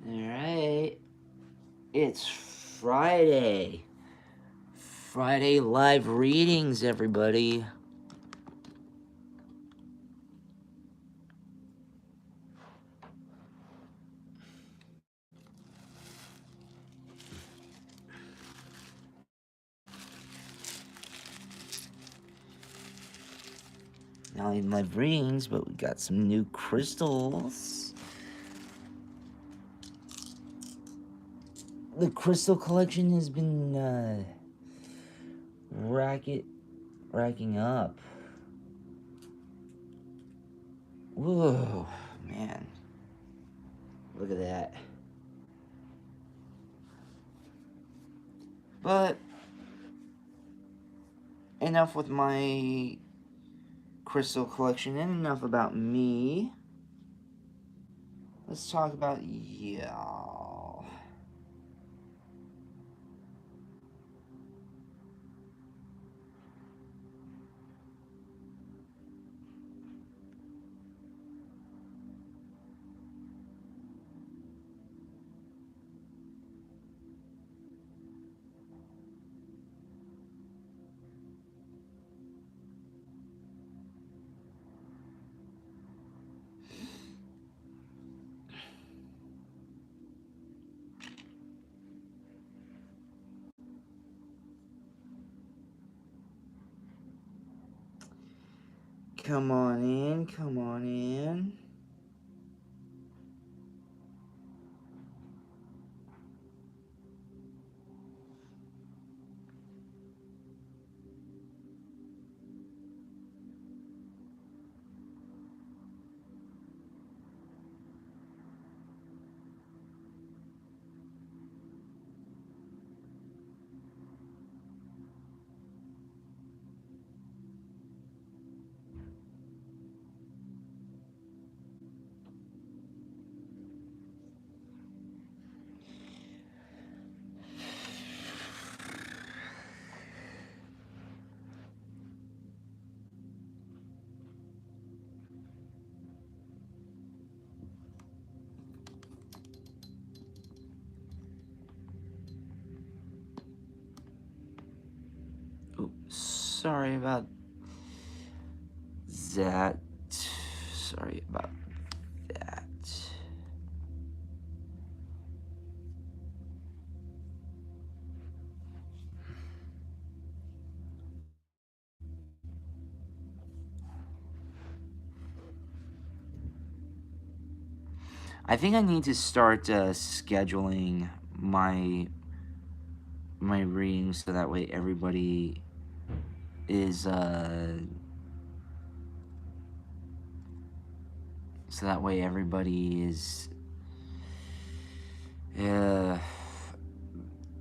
Alright. It's Friday. Friday live readings, everybody. Not only live readings, but we got some new crystals. The crystal collection has been racking up. Whoa, man. Look at that. But enough with my crystal collection and enough about me. Let's talk about y'all. Come on in, come on in. Oops, sorry about that. Sorry about that. I think I need to start scheduling my readings so that way everybody is uh,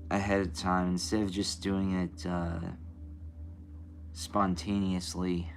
ahead of time instead of just doing it spontaneously.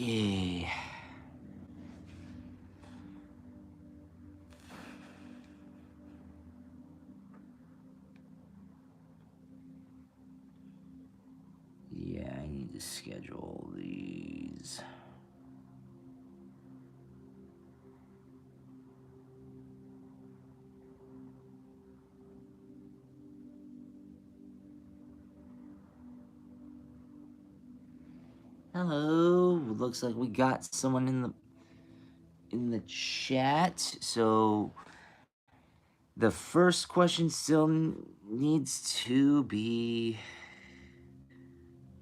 Okay. Yeah, I need to schedule these. Hello. Looks like we got someone in the chat. So the first question still needs to be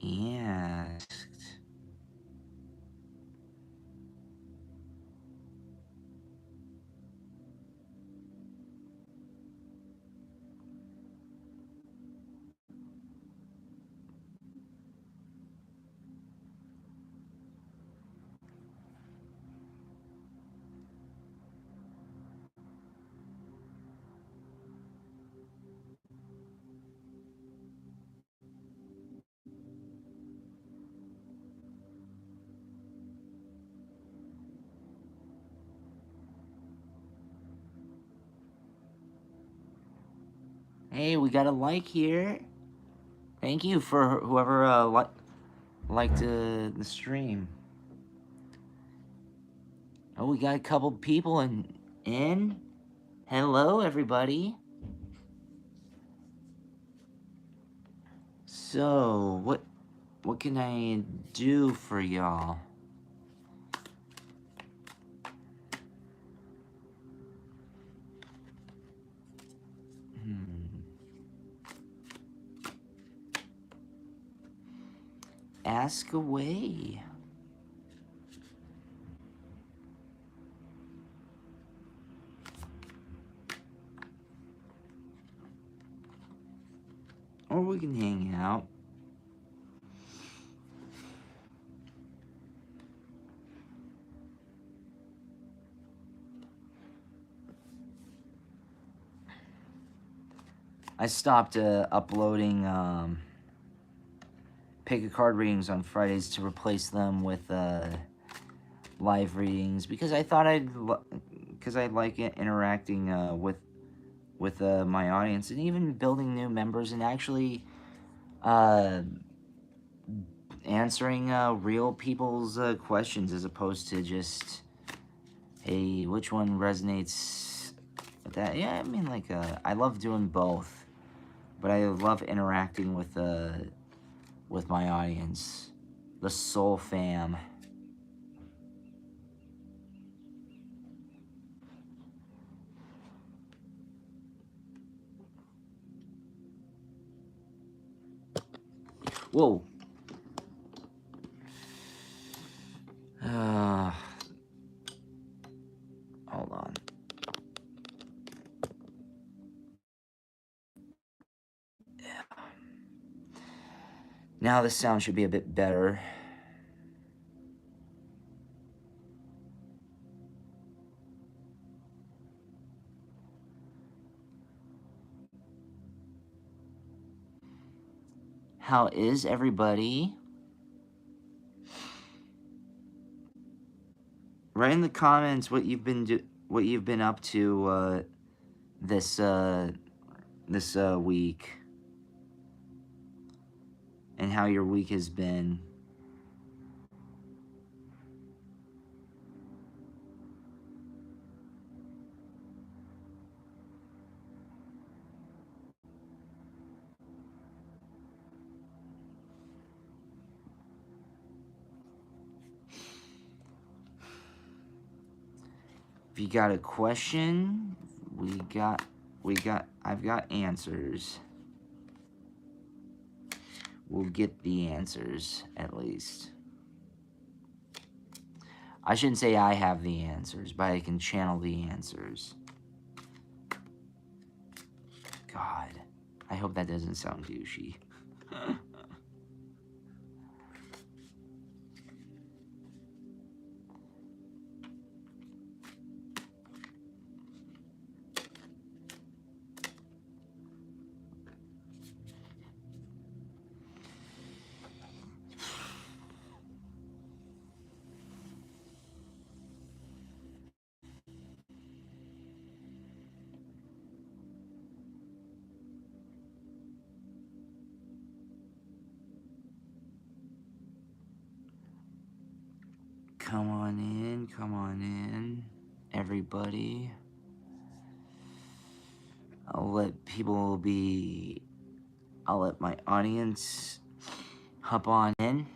asked. Hey, we got a like here. Thank you for whoever liked the stream. Oh, we got a couple people in. Hello, everybody. So, what can I do for y'all? Ask away. Or we can hang out. I stopped uploading pick a card readings on Fridays to replace them with live readings because I thought I like interacting with my audience and even building new members and actually answering real people's questions as opposed to just, hey, which one resonates with that? Yeah, I mean, like, I love doing both, but I love interacting with my audience, the Soul Fam. Whoa. Hold on. Yeah. Now the sound should be a bit better. How is everybody? Write in the comments what you've been up to this week, and how your week has been. If you got a question, I've got answers. We'll get the answers, at least. I shouldn't say I have the answers, but I can channel the answers. God, I hope that doesn't sound douchey. Come on in, everybody. I'll let my audience hop on in.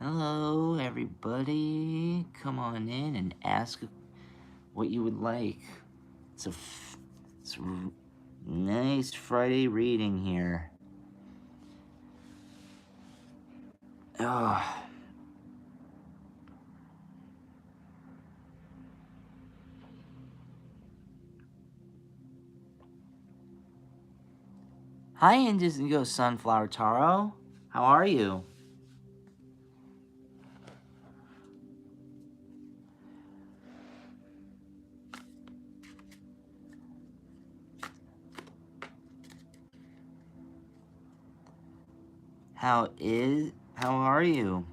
Hello, everybody. Come on in and ask what you would like. It's a nice Friday reading here. Oh. Hi, Indigo Sunflower Taro. How are you? How are you?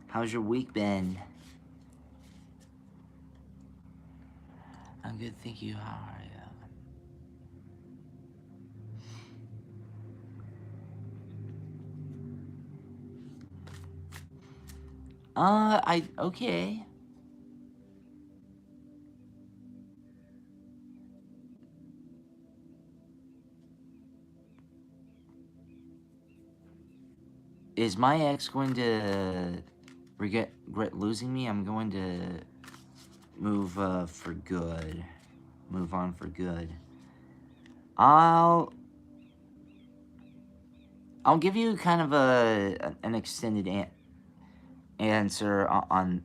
How's your week been? I'm good, thank you. How are you? Okay. Is my ex going to regret losing me? I'm going to move for good. Move on for good. I'll give you kind of an extended answer on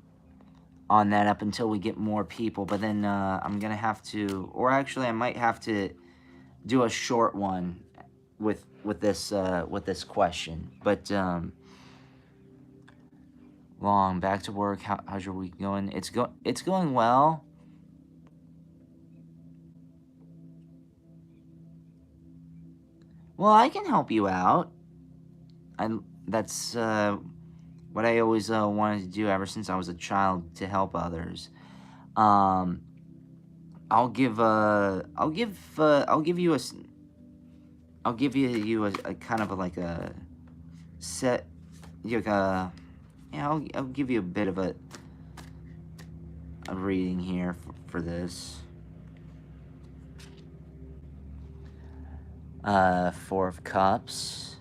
that up until we get more people, but then I'm gonna have to, or actually I might have to do a short one with this question. But long back to work. How's your week going? It's going well. Well, I can help you out. That's what I always wanted to do ever since I was a child, to help others. I'll give you a kind of like a set, like a, yeah, I'll give you a bit of a reading here for this. Four of Cups,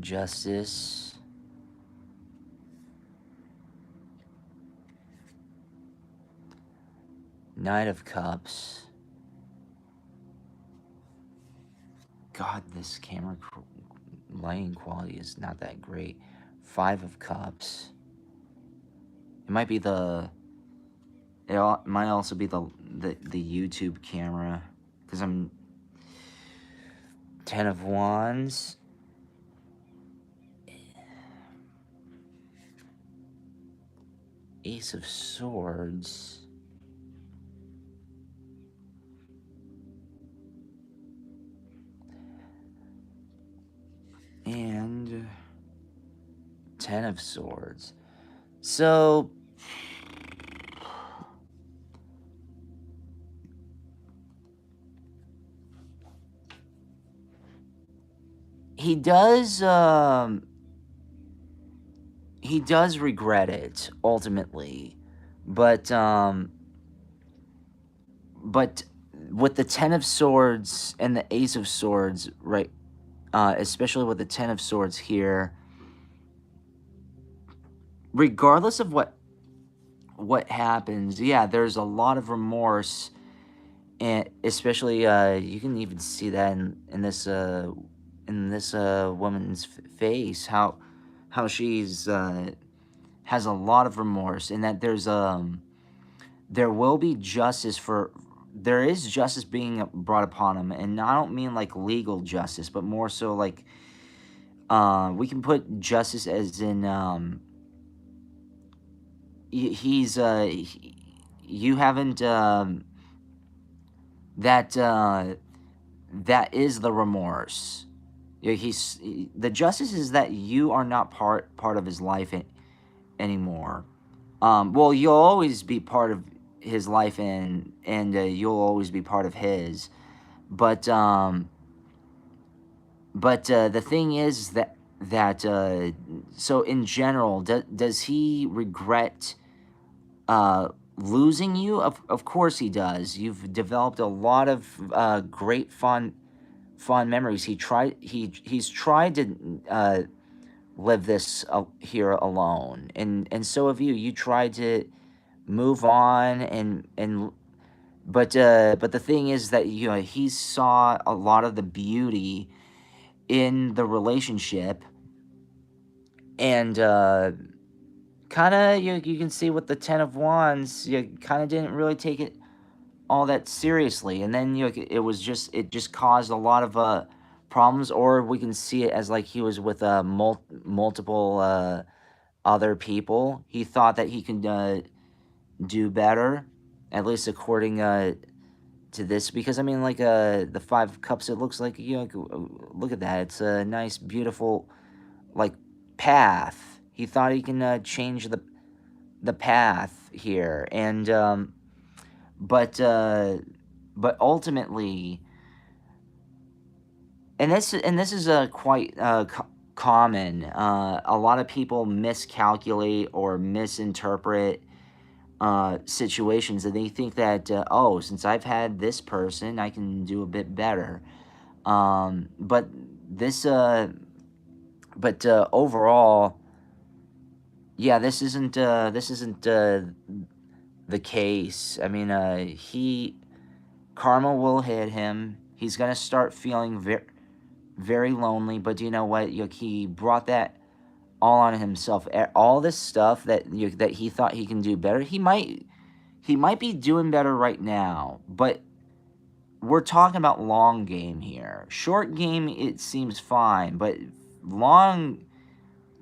Justice, Knight of Cups. God, this camera lighting quality is not that great. Five of Cups. It might be it might also be the YouTube camera, because I'm 10 of Wands. Ace of Swords. And 10 of Swords. So he does regret it ultimately, but but with the Ten of Swords and the Ace of Swords, right? Especially with the Ten of Swords here, regardless of what happens, yeah, there's a lot of remorse, and especially you can even see that in this woman's face, how she's has a lot of remorse, and that there will be justice for there is justice being brought upon him, and I don't mean like legal justice, but more so like we can put justice as in he's you haven't that that is the remorse. Yeah, the justice is that you are not part of his life anymore. Well, you'll always be part of his life, and you'll always be part of his. But the thing is that so in general, does he regret losing you? Of course he does. You've developed a lot of great fond memories. He's tried to live this here alone, and so have you. You tried to move on, and but the thing is that he saw a lot of the beauty in the relationship, and kind of you can see with the Ten of Wands, you kind of didn't really take it all that seriously, and then it just caused a lot of problems. Or we can see it as like he was with multiple other people. He thought that he could do better, at least according to this, because I mean, like the Five of Cups, it looks like look at that, it's a nice, beautiful, like, path. He thought he can change the path here, and but ultimately, and this is quite common. A lot of people miscalculate or misinterpret situations, and they think that oh, since I've had this person, I can do a bit better. But this overall, yeah, this isn't the case. I mean, karma will hit him. He's gonna start feeling very lonely. But you know what? He brought that all on himself. All this stuff that he thought he can do better. He might be doing better right now, but we're talking about long game here. Short game, it seems fine, but long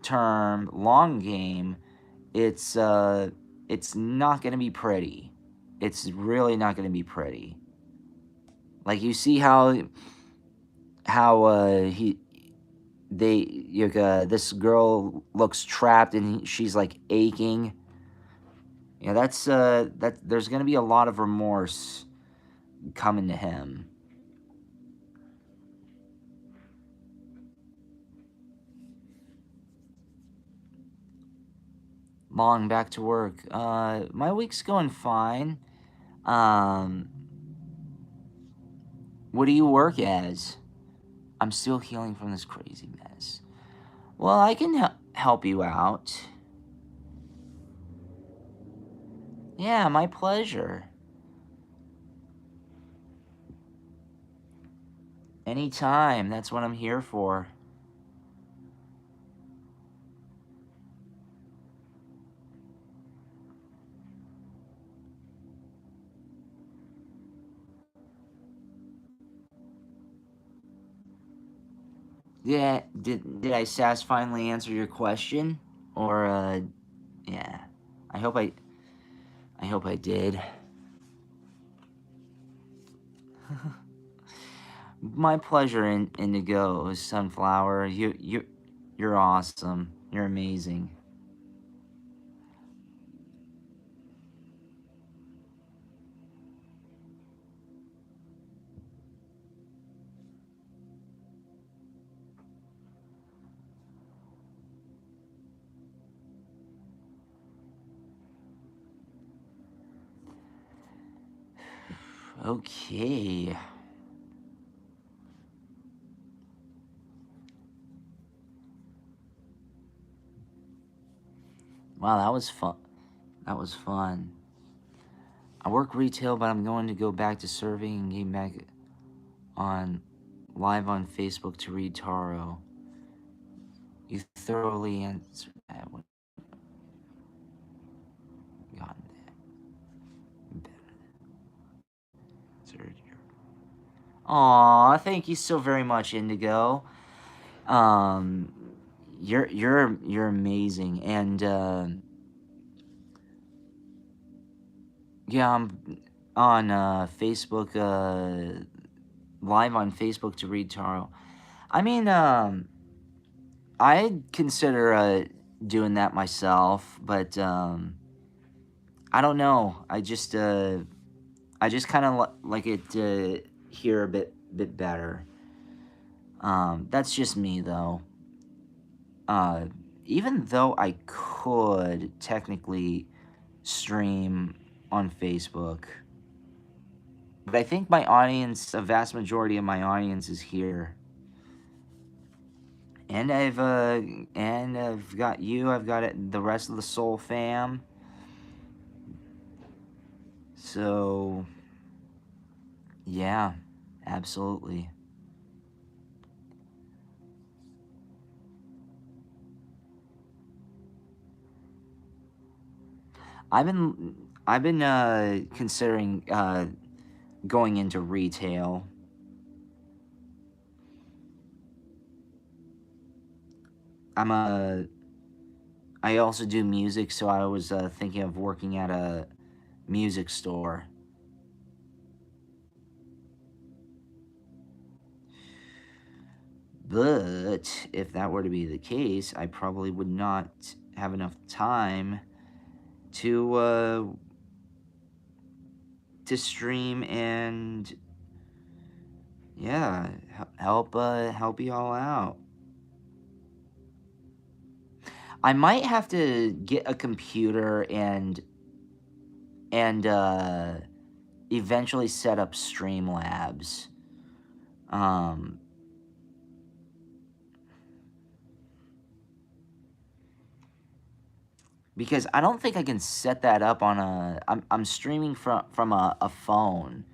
term, long game, it's not gonna be pretty. It's really not gonna be pretty. Like, you see how he they this girl looks trapped, and she's like aching. Yeah, that there's gonna be a lot of remorse coming to him. Long back to work. My week's going fine. Um, what do you work as? I'm still healing from this crazy mess. Well, I can help you out. Yeah, my pleasure. Anytime. That's what I'm here for. Yeah, did I satisfyingly answer your question? Or yeah. I hope I did. My pleasure, Indigo Sunflower. You're awesome. You're amazing. Okay. Wow, that was fun. That was fun. I work retail, but I'm going to go back to serving and getting back on live on Facebook to read Taro. You thoroughly answered that. What gotten that better? Aw, thank you so very much, Indigo. Um, you're amazing, and yeah, I'm on Facebook, live on Facebook to read Taro. I mean, I consider doing that myself, but I don't know. I just kind of like it here a bit better. That's just me though. Uh, Even though I could technically stream on Facebook, but I think my audience, a vast majority of my audience, is here. And I've got you. I've got the rest of the Soul fam. So yeah, absolutely. I've been considering going into retail. I also do music, so I was thinking of working at a music store. But if that were to be the case, I probably would not have enough time to stream and yeah, help you all out. I might have to get a computer and eventually set up Streamlabs. Um, because I don't think I can set that up on a. I'm streaming from a phone.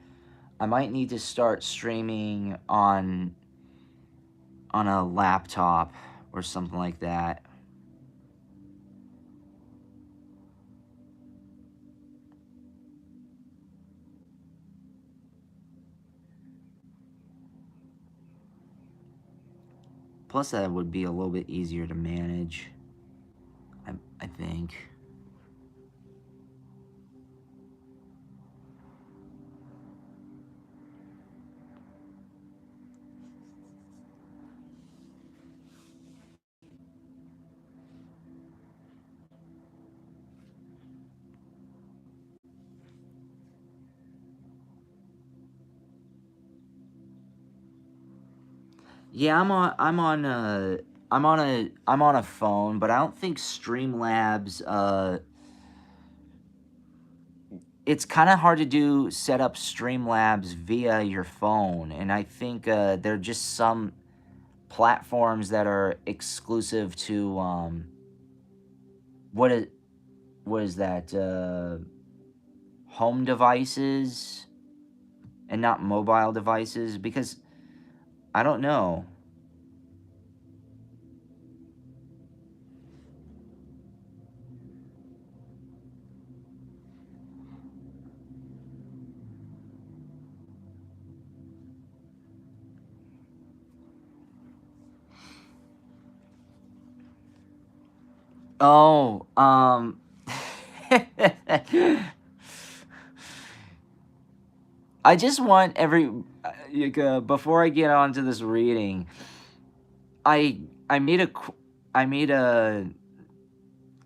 I might need to start streaming on a laptop or something like that. Plus, that would be a little bit easier to manage. I think. Yeah, I'm on a phone, but I don't think Streamlabs it's kind of hard to do set up Streamlabs via your phone, and I think there are just some platforms that are exclusive to what is what is that home devices and not mobile devices because I don't know. Oh, I just want before I get on to this reading, I I made I made a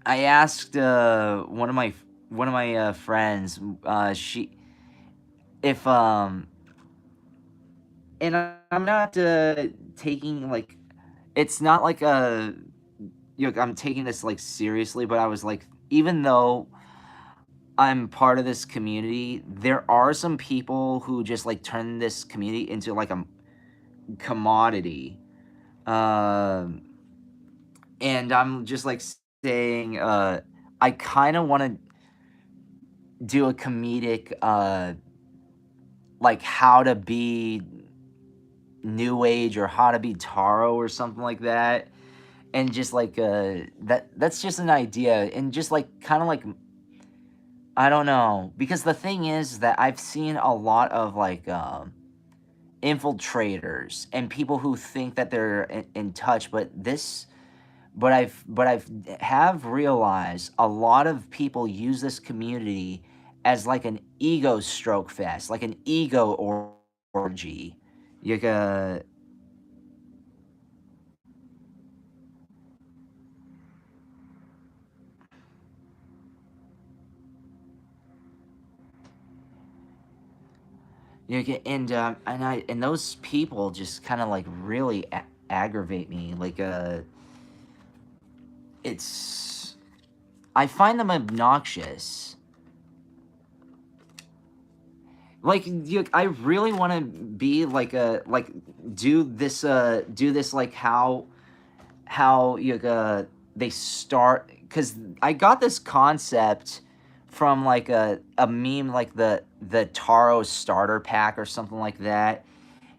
I asked one of my friends she if and I'm not taking like it's not like I'm taking this like seriously, but I was like even though I'm part of this community, there are some people who just like turn this community into like a commodity. Um, and I'm just like saying, I kind of want to do a comedic, like how to be new age or how to be Taro or something like that. And just like that's just an idea, and just like kind of like I don't know, because the thing is that I've seen a lot of like infiltrators and people who think that they're in touch, but I've have realized a lot of people use this community as like an ego stroke fest, like an ego orgy. You and those people just kind of like really aggravate me. Like it's I find them obnoxious. Like I really want to be like a like do this like how they start, because I got this concept from like a meme, like the Taro starter pack or something like that,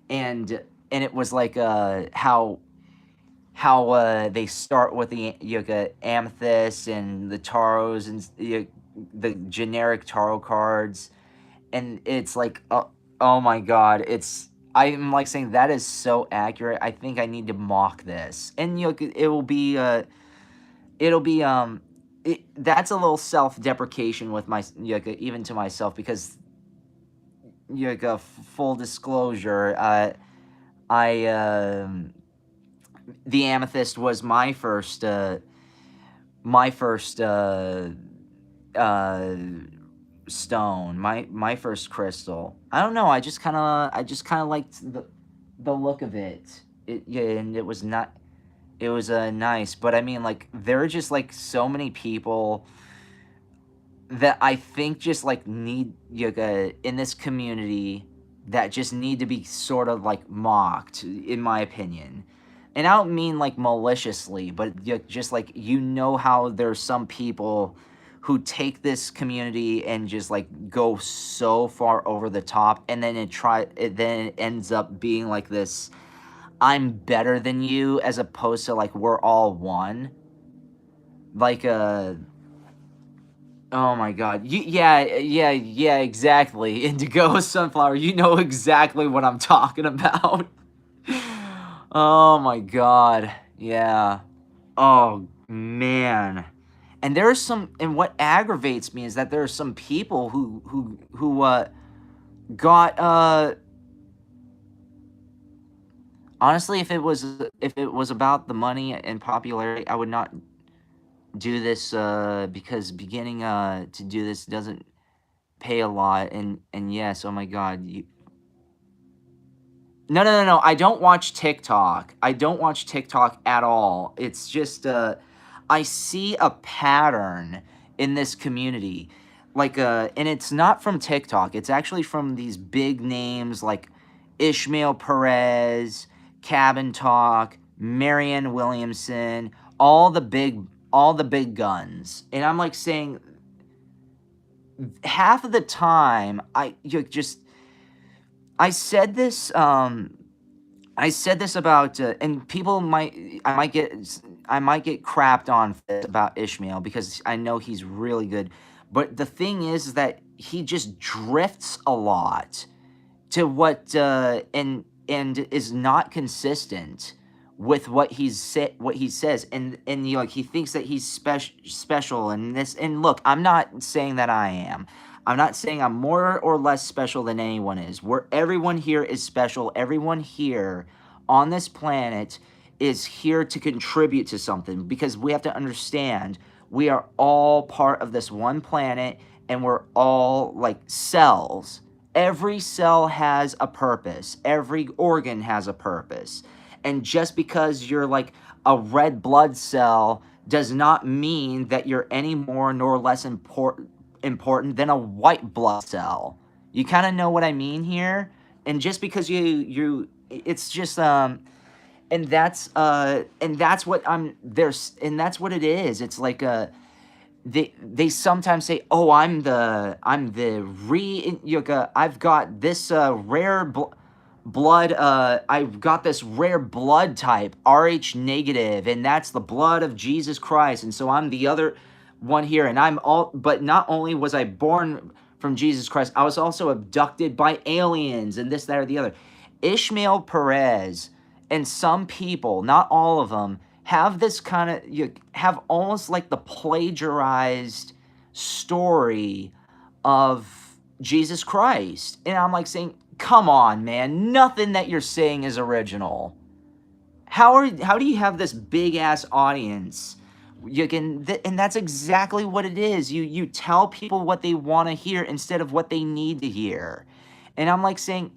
and it was like how they start with the amethyst and the taros and the generic taro cards, and it's like oh my god, I'm like saying that is so accurate. I think I need to mock this, and it'll be that's a little self-deprecation with my even to myself, because full disclosure, I the amethyst was my first uh stone, my first crystal. I don't know, I just kind of liked the look of it. And it was not it was nice, but I mean, like, there are just like so many people that I think just like need in this community that just need to be sort of like mocked, in my opinion. And I don't mean like maliciously, but just like, how there's some people who take this community and just like go so far over the top, and then it ends up being like this I'm better than you, as opposed to like we're all one. Like oh my god. Yeah, exactly. Indigo Sunflower, you know exactly what I'm talking about. Oh my god. Yeah. Oh man. And there's some and what aggravates me is that there are some people who got honestly, if it was about the money and popularity, I would not do this because beginning to do this doesn't pay a lot. And yes, oh my god, no, I don't watch TikTok. I don't watch TikTok at all. It's just I see a pattern in this community, like and it's not from TikTok, it's actually from these big names like Ishmael Perez, Cabin Talk, Marianne Williamson, all the big guns. And I'm like saying, half of the time I said this I said this about and people might I might get crapped on about Ishmael, because I know he's really good. But the thing is that he just drifts a lot to and is not consistent with what he says, and like he thinks that he's special, and this, and look, I'm not saying that I am. I'm not saying I'm more or less special than anyone is. Where everyone here is special. Everyone here on this planet is here to contribute to something, because we have to understand we are all part of this one planet, and we're all like cells. Every cell has a purpose. Every organ has a purpose. And just because you're like a red blood cell does not mean that you're any more nor less important than a white blood cell. You kind of know what I mean here? And just because it's just and that's what I'm there's and that's what it is. It's like they sometimes say, "Oh, I've got this blood I've got this rare blood type, Rh negative, and that's the blood of Jesus Christ, and so I'm the other one here, and but not only was I born from Jesus Christ, I was also abducted by aliens and this, that, or the other." Ishmael Perez and some people, not all of them, have this kind of, have almost like the plagiarized story of Jesus Christ. And I'm like saying, come on, man, nothing that you're saying is original. How do you have this big ass audience? And that's exactly what it is. You tell people what they want to hear instead of what they need to hear. And I'm like saying,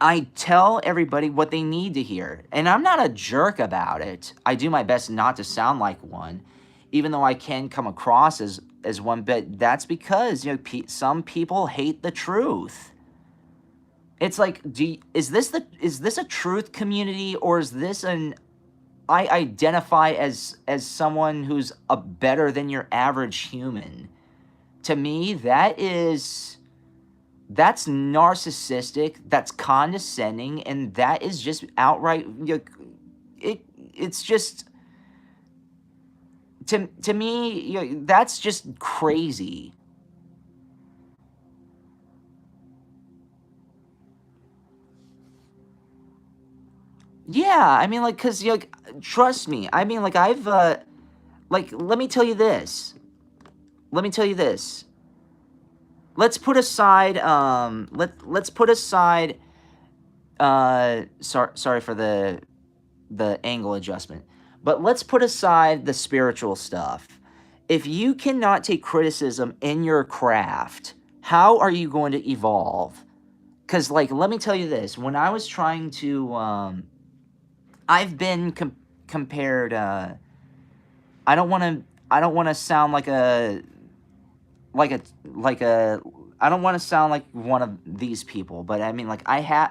I tell everybody what they need to hear, and I'm not a jerk about it. I do my best not to sound like one, even though I can come across as one. But that's because some people hate the truth. It's like, is this a truth community, or is this I identify as someone who's better than your average human? To me, that's narcissistic, that's condescending, and that is just outright, it's just, to me, that's just crazy. Yeah, I mean, like, because, trust me, I mean, like, let me tell you this. Let me tell you this. Let's put aside, let's put aside, sorry for the angle adjustment, but let's put aside the spiritual stuff. If you cannot take criticism in your craft, how are you going to evolve? Because, like, let me tell you this. When I was trying to, I've been compared, I don't want to sound like I don't want to sound like one of these people, but I mean, like,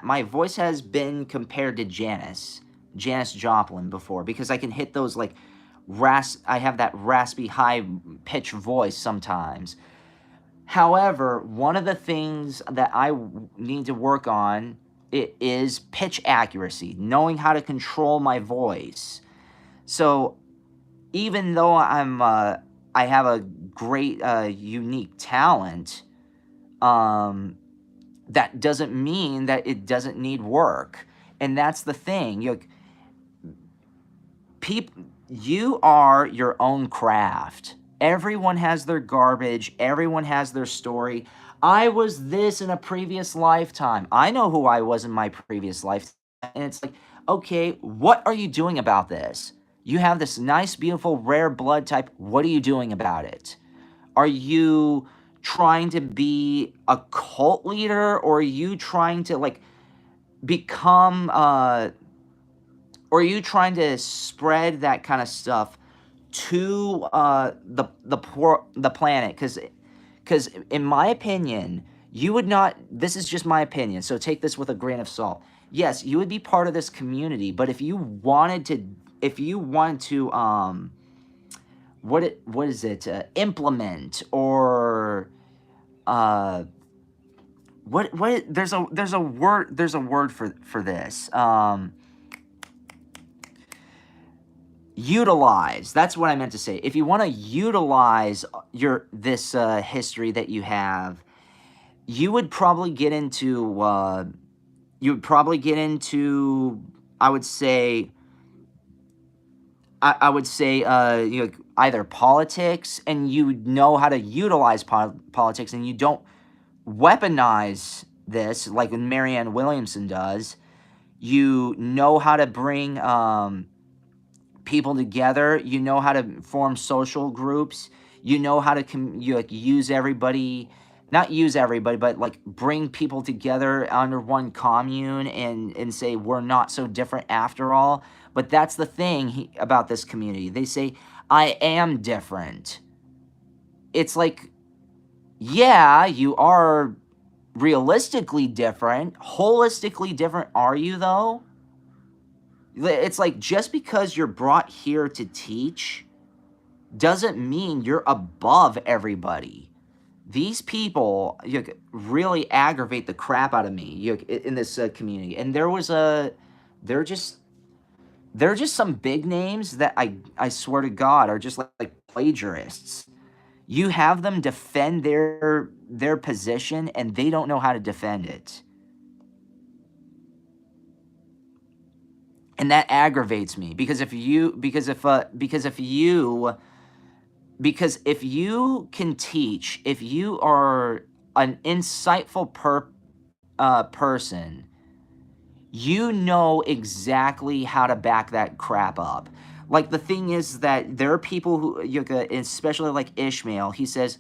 my voice has been compared to Janis Joplin before, because I can hit those, like, I have that raspy high pitch voice sometimes. However, one of the things that I need to work on is pitch accuracy, knowing how to control my voice. So even though I have a great, unique talent, that doesn't mean that it doesn't need work. And that's the thing. You are your own craft. Everyone has their garbage. Everyone has their story. I was this in a previous lifetime. I know who I was in my previous lifetime. And it's like, okay, what are you doing about this? You have this nice, beautiful, rare blood type. What are you doing about it? Are you trying to be a cult leader, or are you trying to, like, become, or are you trying to spread that kind of stuff to the planet? Because in my opinion, you would not. This is just my opinion, so take this with a grain of salt. Yes, you would be part of this community, but if you wanted to, what is it? Implement, or what? There's a word for this. Utilize. That's what I meant to say. If you want to utilize this history that you have, you would probably get into. I would say. I would say, either politics, and you know how to utilize politics, and you don't weaponize this like Marianne Williamson does. You know how to bring people together. You know how to form social groups. You know how to use everybody, not use everybody, but like bring people together under one commune and say we're not so different after all. But that's the thing about this community. They say, I am different. it's like, yeah, you are realistically different. Holistically different, are you, though? It's like, just because you're brought here to teach doesn't mean you're above everybody. These people really aggravate the crap out of me in this community. And they're just some big names that I swear to God are just like plagiarists. You have them defend their position, and they don't know how to defend it. And that aggravates me, because if you can teach, if you are an insightful person, you know exactly how to back that crap up. Like, the thing is that there are people who, especially like Ishmael, he says,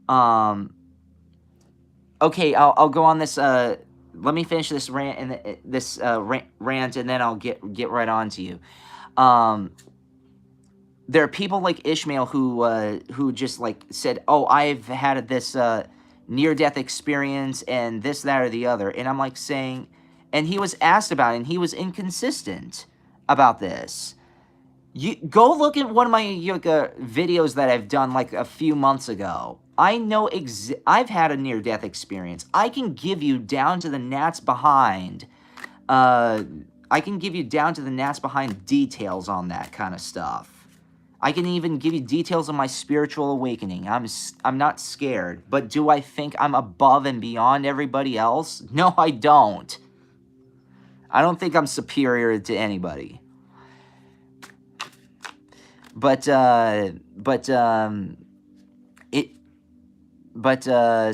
okay, I'll go on this. Let me finish this rant and then I'll get right on to you. There are people like Ishmael who just like said, "Oh, I've had this near-death experience and this, that, or the other," and I'm like saying, and he was asked about it, and he was inconsistent about this. You go look at one of my videos that I've done like a few months ago. I know I've had a near-death experience. I can give you down to the gnats behind. I can give you down to the gnats behind details on that kind of stuff. I can even give you details of my spiritual awakening. I'm not scared. But do I think I'm above and beyond everybody else? No, I don't. I don't think I'm superior to anybody. But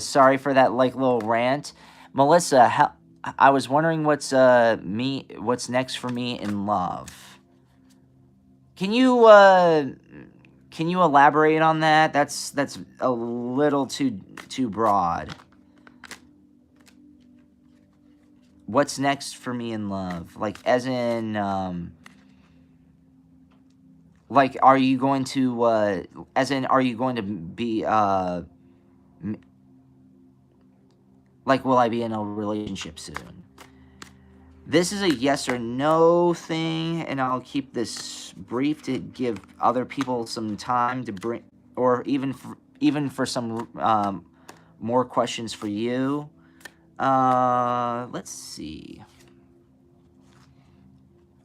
sorry for that like little rant. Melissa, I was wondering what's next for me in love. Can you elaborate on that? That's a little too broad. What's next for me in love? Like, as in, like, are you going to be like, will I be in a relationship soon? This is a yes or no thing, and I'll keep this brief to give other people some time to bring, or even for some more questions for you. Let's see.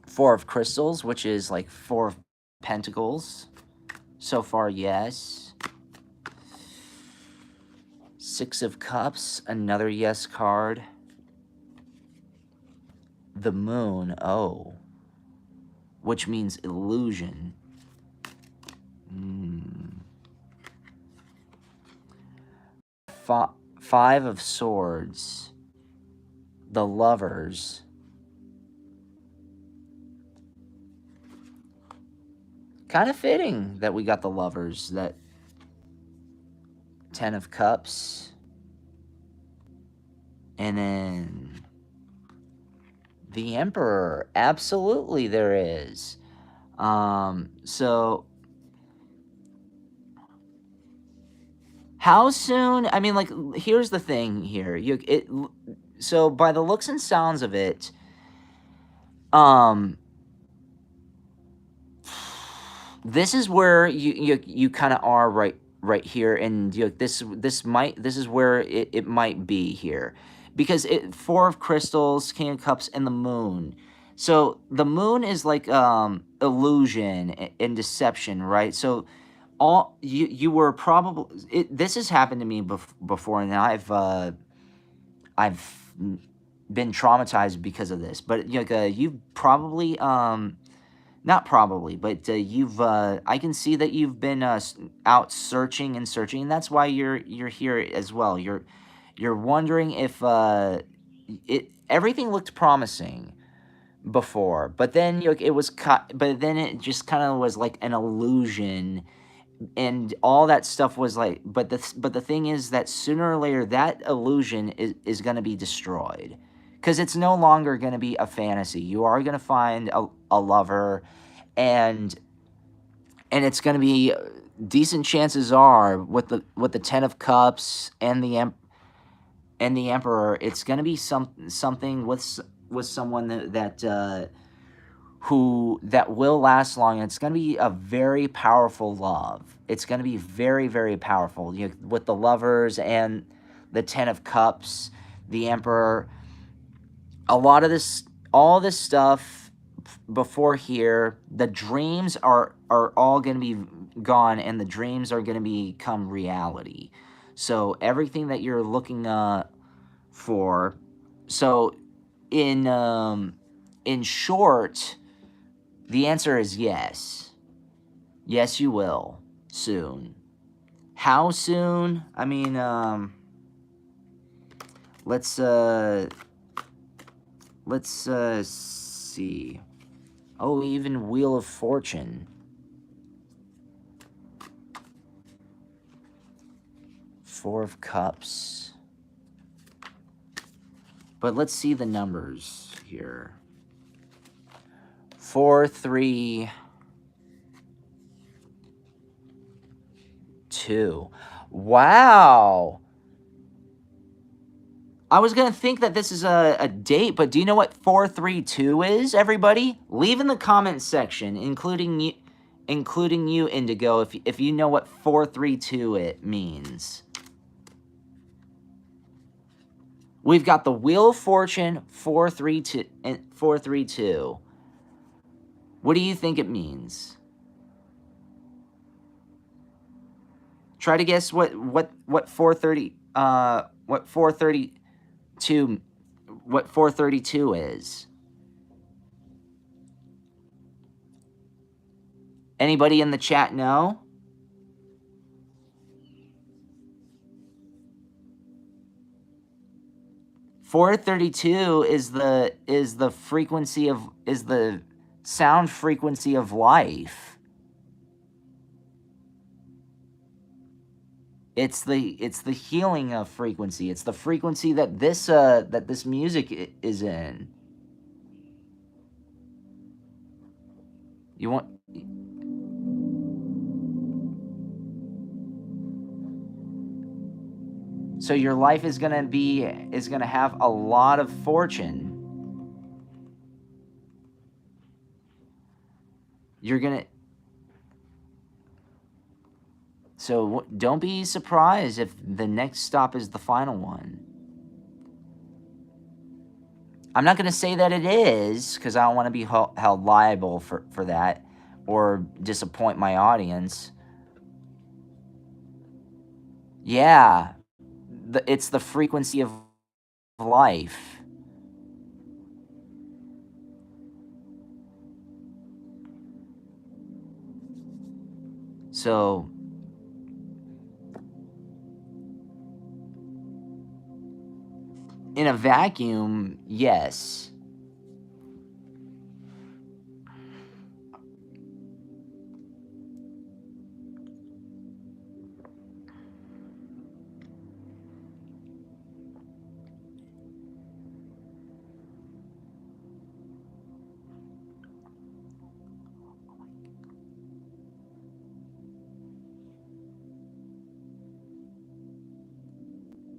4 of Crystals, which is like 4 of Pentacles. So far, yes. 6 of Cups, another yes card. The Moon, oh, which means illusion. 5 of Swords, the Lovers. Kind of fitting that we got the Lovers. That 10 of Cups, and then the Emperor. Absolutely there is. So how soon? I mean, like, here's the thing here. So by the looks and sounds of it, this is where you kind of are right here, and this is where it might be here. Because 4 of Crystals, King of Cups, and the Moon. So the Moon is like illusion and deception, right? So you were probably this has happened to me before, and I've been traumatized because of this. But you've probably not probably, but you've I can see that you've been out searching, and that's why you're here as well. You're wondering if everything looked promising before, but then it was cut. But then it just kind of was like an illusion, and all that stuff was like. But the thing is that sooner or later that illusion is going to be destroyed, because it's no longer going to be a fantasy. You are going to find a lover, and it's going to be decent chances are with the Ten of Cups and the Emperor, it's going to be something with someone that will last long. And it's going to be a very powerful love. It's going to be very, very powerful. With the Lovers and the Ten of Cups, the Emperor, all this stuff before here, the dreams are all going to be gone, and the dreams are going to become reality. So everything that you're looking for, so in short, the answer is yes. Yes, you will soon. How soon? I mean, let's see. Oh, even Wheel of Fortune. 4 of Cups. But let's see the numbers here. 4, 3, 2. Wow. I was going to think that this is a date, but do you know what 432 is, everybody? Leave in the comment section, including you, Indigo, if you know what 432 it means. We've got the Wheel of Fortune 432 and 432. What do you think it means? Try to guess what 432 what 432 is. Anybody in the chat know? .432 is the frequency of the sound frequency of life. It's the healing of frequency. It's the frequency that this music is in. You want So your life is going to have a lot of fortune. You're going to So don't be surprised if the next stop is the final one. I'm not going to say that it is, because I don't want to be held liable for that or disappoint my audience. Yeah, it's the frequency of life. So in a vacuum, yes.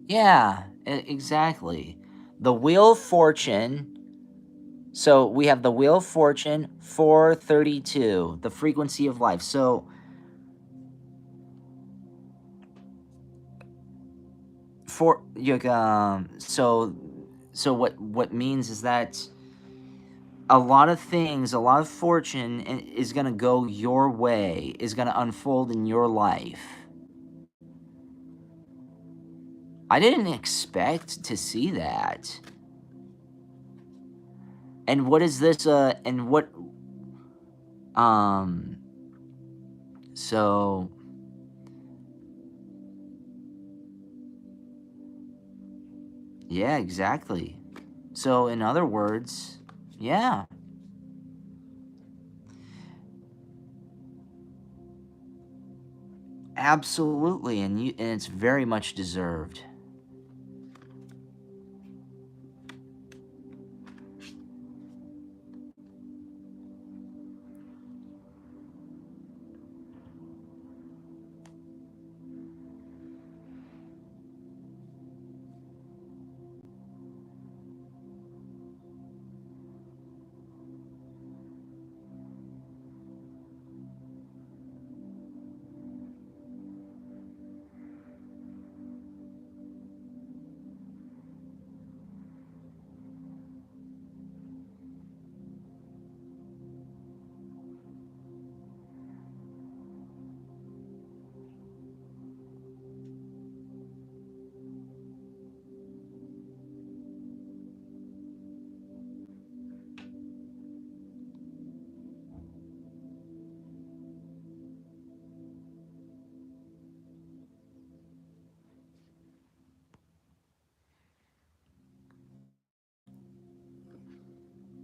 Yeah, exactly. The Wheel of Fortune. So we have the Wheel of Fortune 432, the frequency of life. So so what means is that a lot of things, a lot of fortune is going to go your way, is going to unfold in your life. I didn't expect to see that. And what is this and what so yeah, exactly. So in other words, yeah. Absolutely, and it's very much deserved.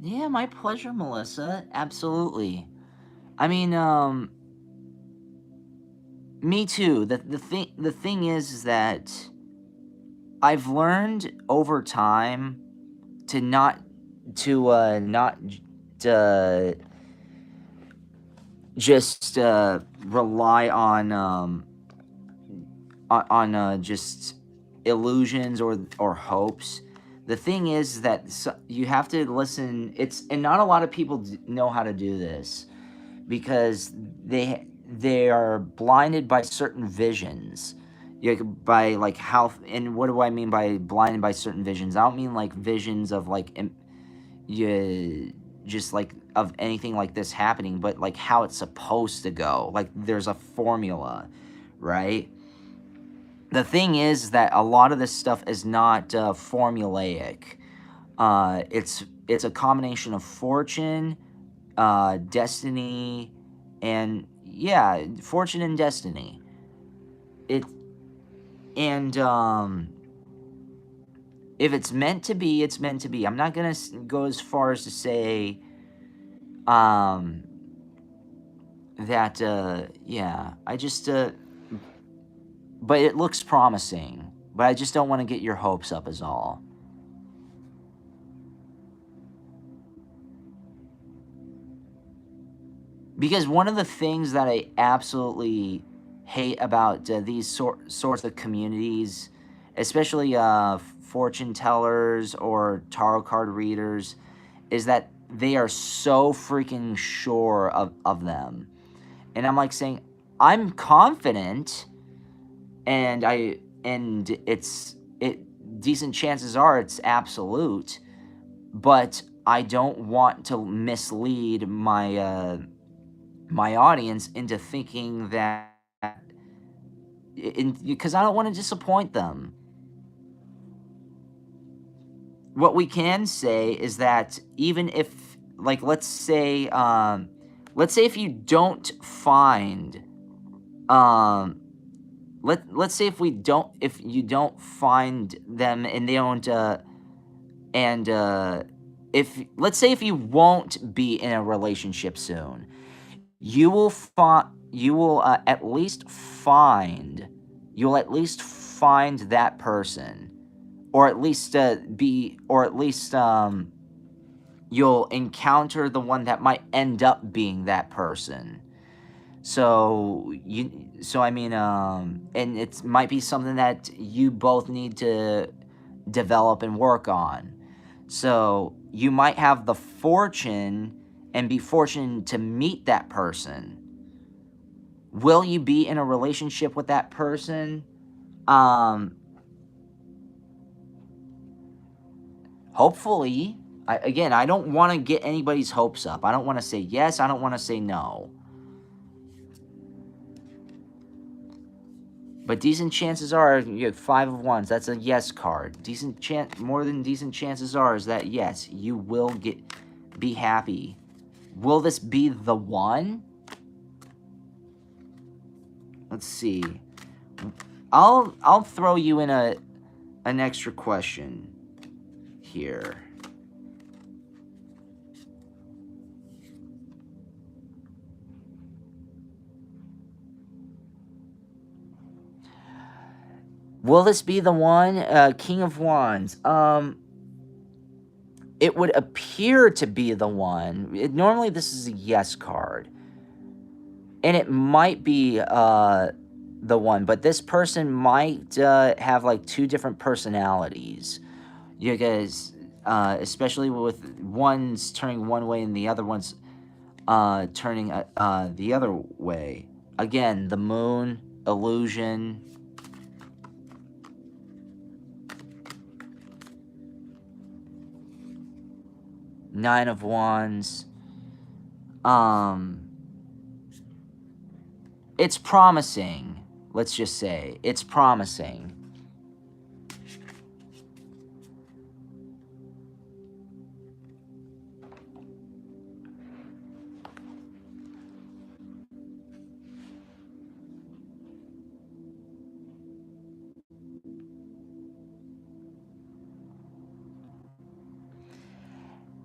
Yeah, my pleasure, Melissa. Absolutely. I mean, me too. The thing is that I've learned over time to not to just rely on just illusions or hopes. The thing is that you have to listen. It's and not a lot of people know how to do this because they are blinded by certain visions. By like how and what do I mean by blinded by certain visions? I don't mean like visions of like you just like of anything like this happening, but like how it's supposed to go. Like there's a formula, right? The thing is that a lot of this stuff is not formulaic. It's a combination of fortune, destiny, and yeah, fortune and destiny. It and if it's meant to be, it's meant to be. I'm not gonna go as far as to say um that yeah, I just but it looks promising. But I just don't want to get your hopes up is all. Because one of the things that I absolutely hate about these sorts of communities, especially fortune tellers or tarot card readers, is that they are so freaking sure of them. And I'm like saying, I'm confident, and it decent chances are it's absolute, but I don't want to mislead my audience into thinking that because I don't want to disappoint them. What we can say is that even if, like, let's say if you don't find, um, let's say if you don't find them and they don't, and if let's say if you won't be in a relationship soon, you will at least find you'll at least find that person, or at least you'll encounter the one that might end up being that person. So I mean, and it might be something that you both need to develop and work on. So you might have the fortune and be fortunate to meet that person. Will you be in a relationship with that person? Um, Hopefully. Again, I don't want to get anybody's hopes up. I don't want to say yes. I don't want to say no. But decent chances are you have 5 of Wands. That's a yes card. More than decent chances are is that yes, you will be happy. Will this be the one? Let's see. I'll throw you in an extra question here. Will this be the one? King of Wands. It would appear to be the one. Normally, this is a yes card, and it might be the one, but this person might have like two different personalities. You guys, especially with one's turning one way and the other one's turning the other way. Again, the moon, illusion. 9 of Wands. Um, it's promising. Let's just say it's promising.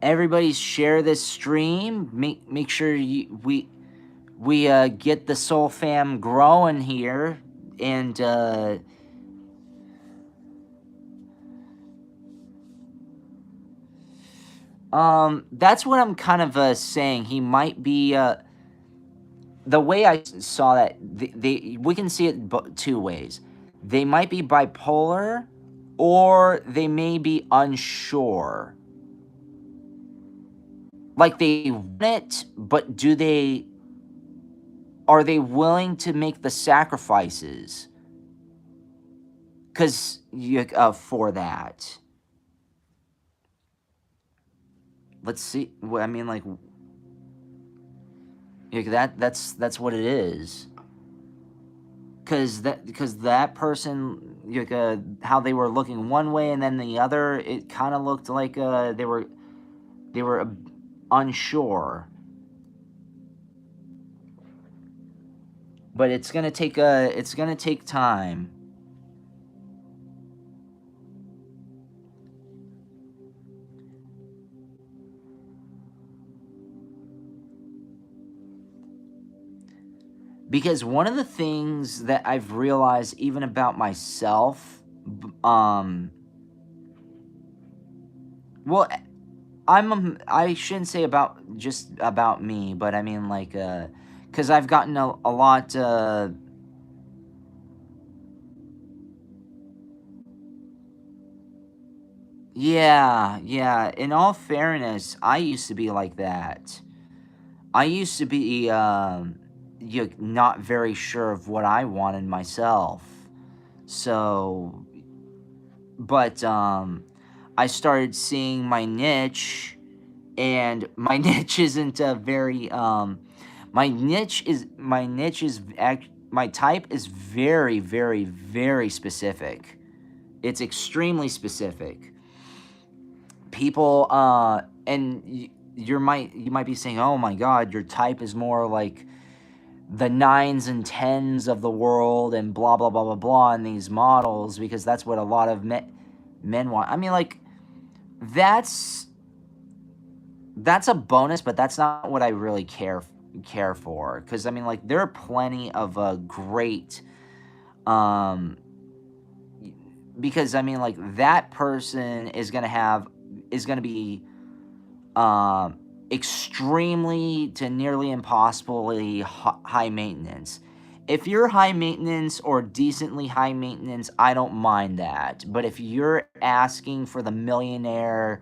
everybody share this stream. Make sure we get the Soul Fam growing here, and that's what I'm kind of saying. He might be the way I saw that. We can see it two ways. They might be bipolar, or they may be unsure. Like they want it, but are they willing to make the sacrifices? Cause for that. Let's see. I mean, like that's what it is. Cause that person, how they were looking one way and then the other, it kind of looked like they were unsure. But it's gonna take time. Because one of the things that I've realized even about myself, well, I shouldn't say just about me, but I mean like, because I've gotten a lot, yeah. In all fairness, I used to be like that. I used to be, not very sure of what I wanted myself. So, but I started seeing my niche, and my niche isn't very my type is very, very, very specific. It's extremely specific. People and you might be saying, "Oh my God, your type is more like the 9s and 10s of the world and blah blah blah blah blah in these models," because that's what a lot of men want. I mean, like that's a bonus, but that's not what I really care for. Because I mean, like there are plenty of great, um, because I mean, like that person is gonna be extremely to nearly impossibly high maintenance. If you're high maintenance or decently high maintenance, I don't mind that. But if you're asking for the millionaire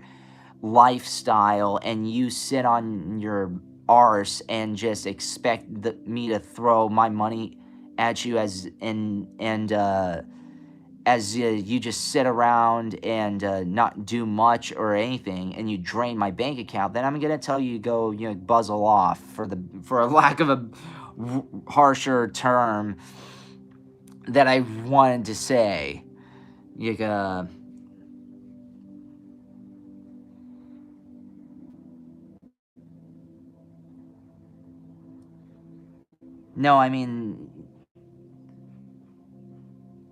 lifestyle and you sit on your arse and just expect me to throw my money at you as you just sit around and not do much or anything, and you drain my bank account, then I'm gonna tell you to go, buzzle off, for a lack of a harsher term that I wanted to say. You No, I mean,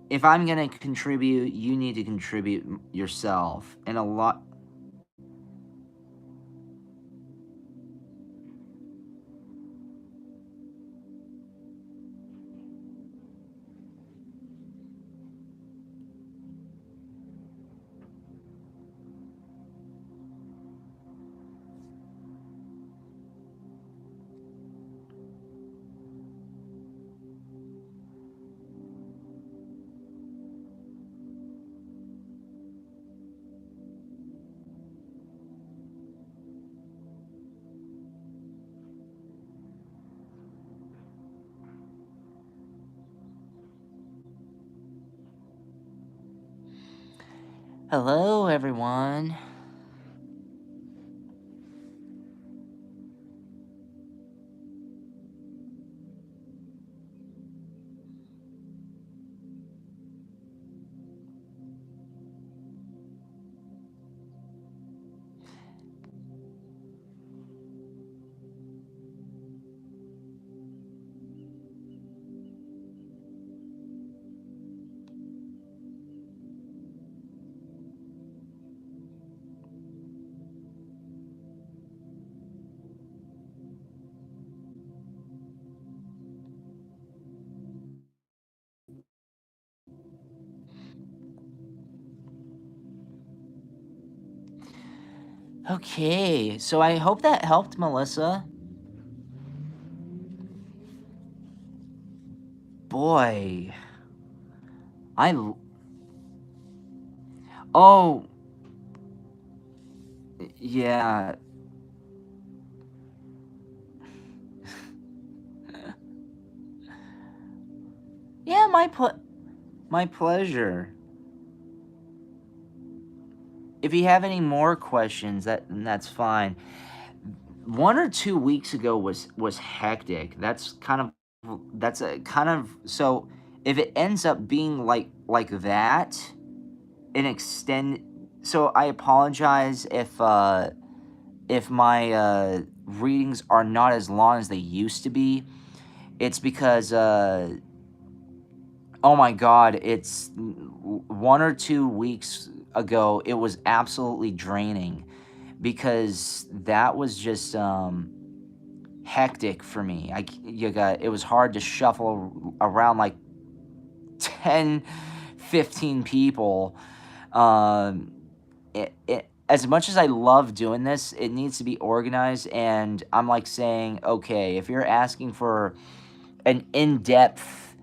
if I'm gonna contribute, you need to contribute yourself, and a lot. Hello, everyone. Okay, so I hope that helped, Melissa. Boy, oh, yeah. Yeah, my pleasure. If you have any more questions, that's fine. 1 or 2 weeks ago was hectic. That's a kind of so if it ends up being like that, an extend. So I apologize if my readings are not as long as they used to be. It's because oh my god, it's 1 or 2 weeks ago. It was absolutely draining because that was just hectic for me. It was hard to shuffle around like 10, 15 people. Um, as much as I love doing this, it needs to be organized. And I'm like saying, okay, if you're asking for an in-depth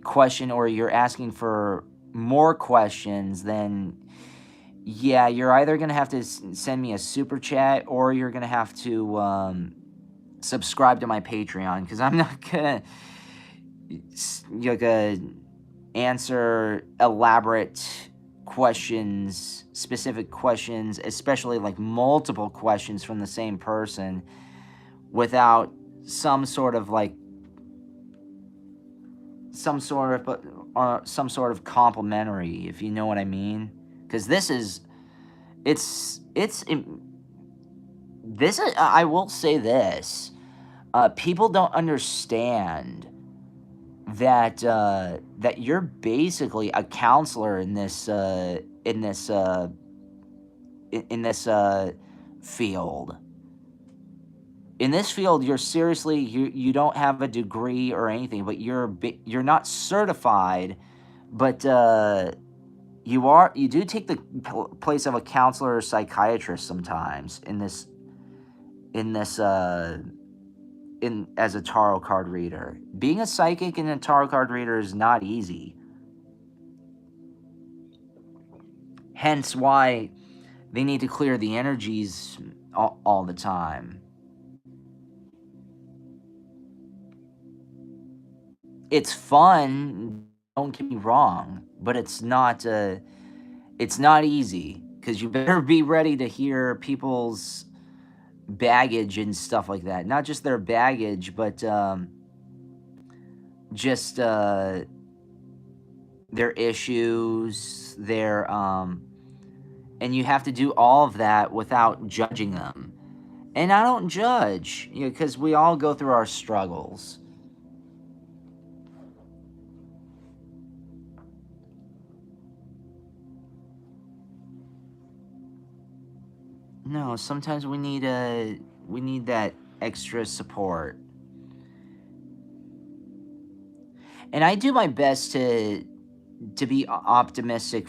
question or you're asking for more questions, then yeah, you're either going to have to send me a super chat or you're going to have to subscribe to my Patreon because I'm not going to answer elaborate questions, specific questions, especially like multiple questions from the same person without some sort of like some sort of complimentary, if you know what I mean. Because this is, I will say this, people don't understand that you're basically a counselor in this field. In this field, you're seriously you don't have a degree or anything, but you're not certified, but you do take the place of a counselor or psychiatrist sometimes in this in as a tarot card reader. Being a psychic and a tarot card reader is not easy. Hence why they need to clear the energies all the time. It's fun, don't get me wrong, but it's not easy because you better be ready to hear people's baggage and stuff like that. Not just their baggage, but just their issues, and you have to do all of that without judging them. And I don't judge, because we all go through our struggles. No, sometimes we need that extra support. And I do my best to be optimistic,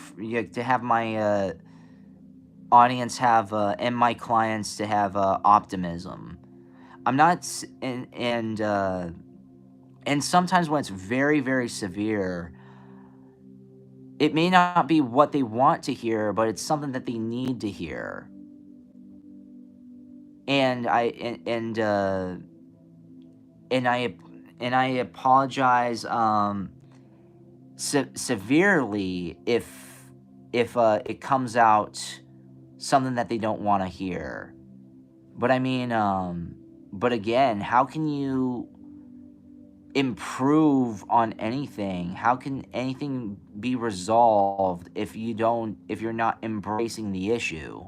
to have my audience have and my clients to have optimism. I'm not and sometimes when it's very very severe, it may not be what they want to hear, but it's something that they need to hear. And and I and I apologize severely if it comes out something that they don't want to hear. But I mean, but again, how can you improve on anything? How can anything be resolved if you're not embracing the issue?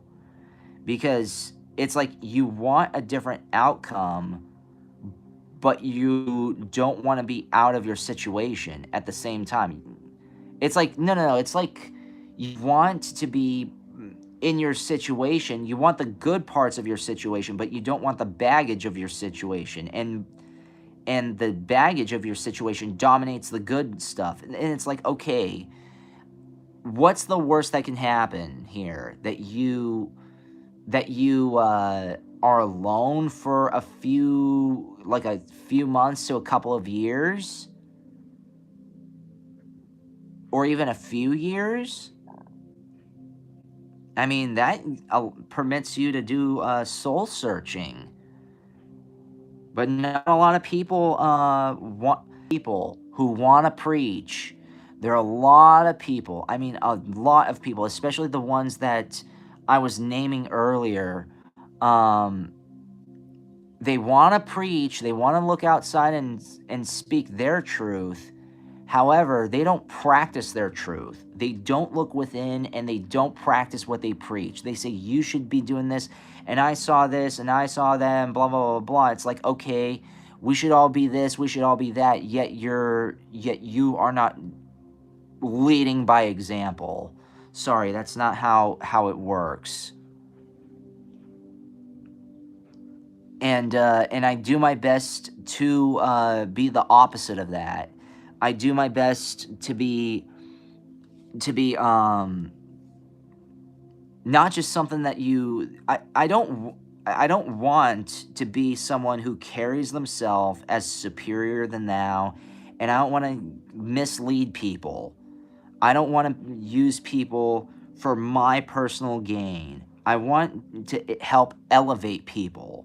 Because it's like you want a different outcome, but you don't want to be out of your situation at the same time. It's like no. It's like you want to be in your situation. You want the good parts of your situation, but you don't want the baggage of your situation. And the baggage of your situation dominates the good stuff. And it's like, okay, what's the worst that can happen here? That you that you are alone for a few months to a couple of years, or even a few years. I mean, that permits you to do soul searching. But not a lot of people want people who want to preach. There are a lot of people. I mean, a lot of people, especially the ones that I was naming earlier. Um, they want to preach. They want to look outside and speak their truth. However, they don't practice their truth. They don't look within, and they don't practice what they preach. They say, you should be doing this, and I saw this, and I saw that, and blah, blah, blah, blah. It's like, okay, we should all be this, we should all be that, yet you are not leading by example. Sorry, that's not how it works. And I do my best to be the opposite of that. I do my best to be not just something that I don't want to be someone who carries themselves as superior than thou, and I don't want to mislead people. I don't want to use people for my personal gain. I want to help elevate people.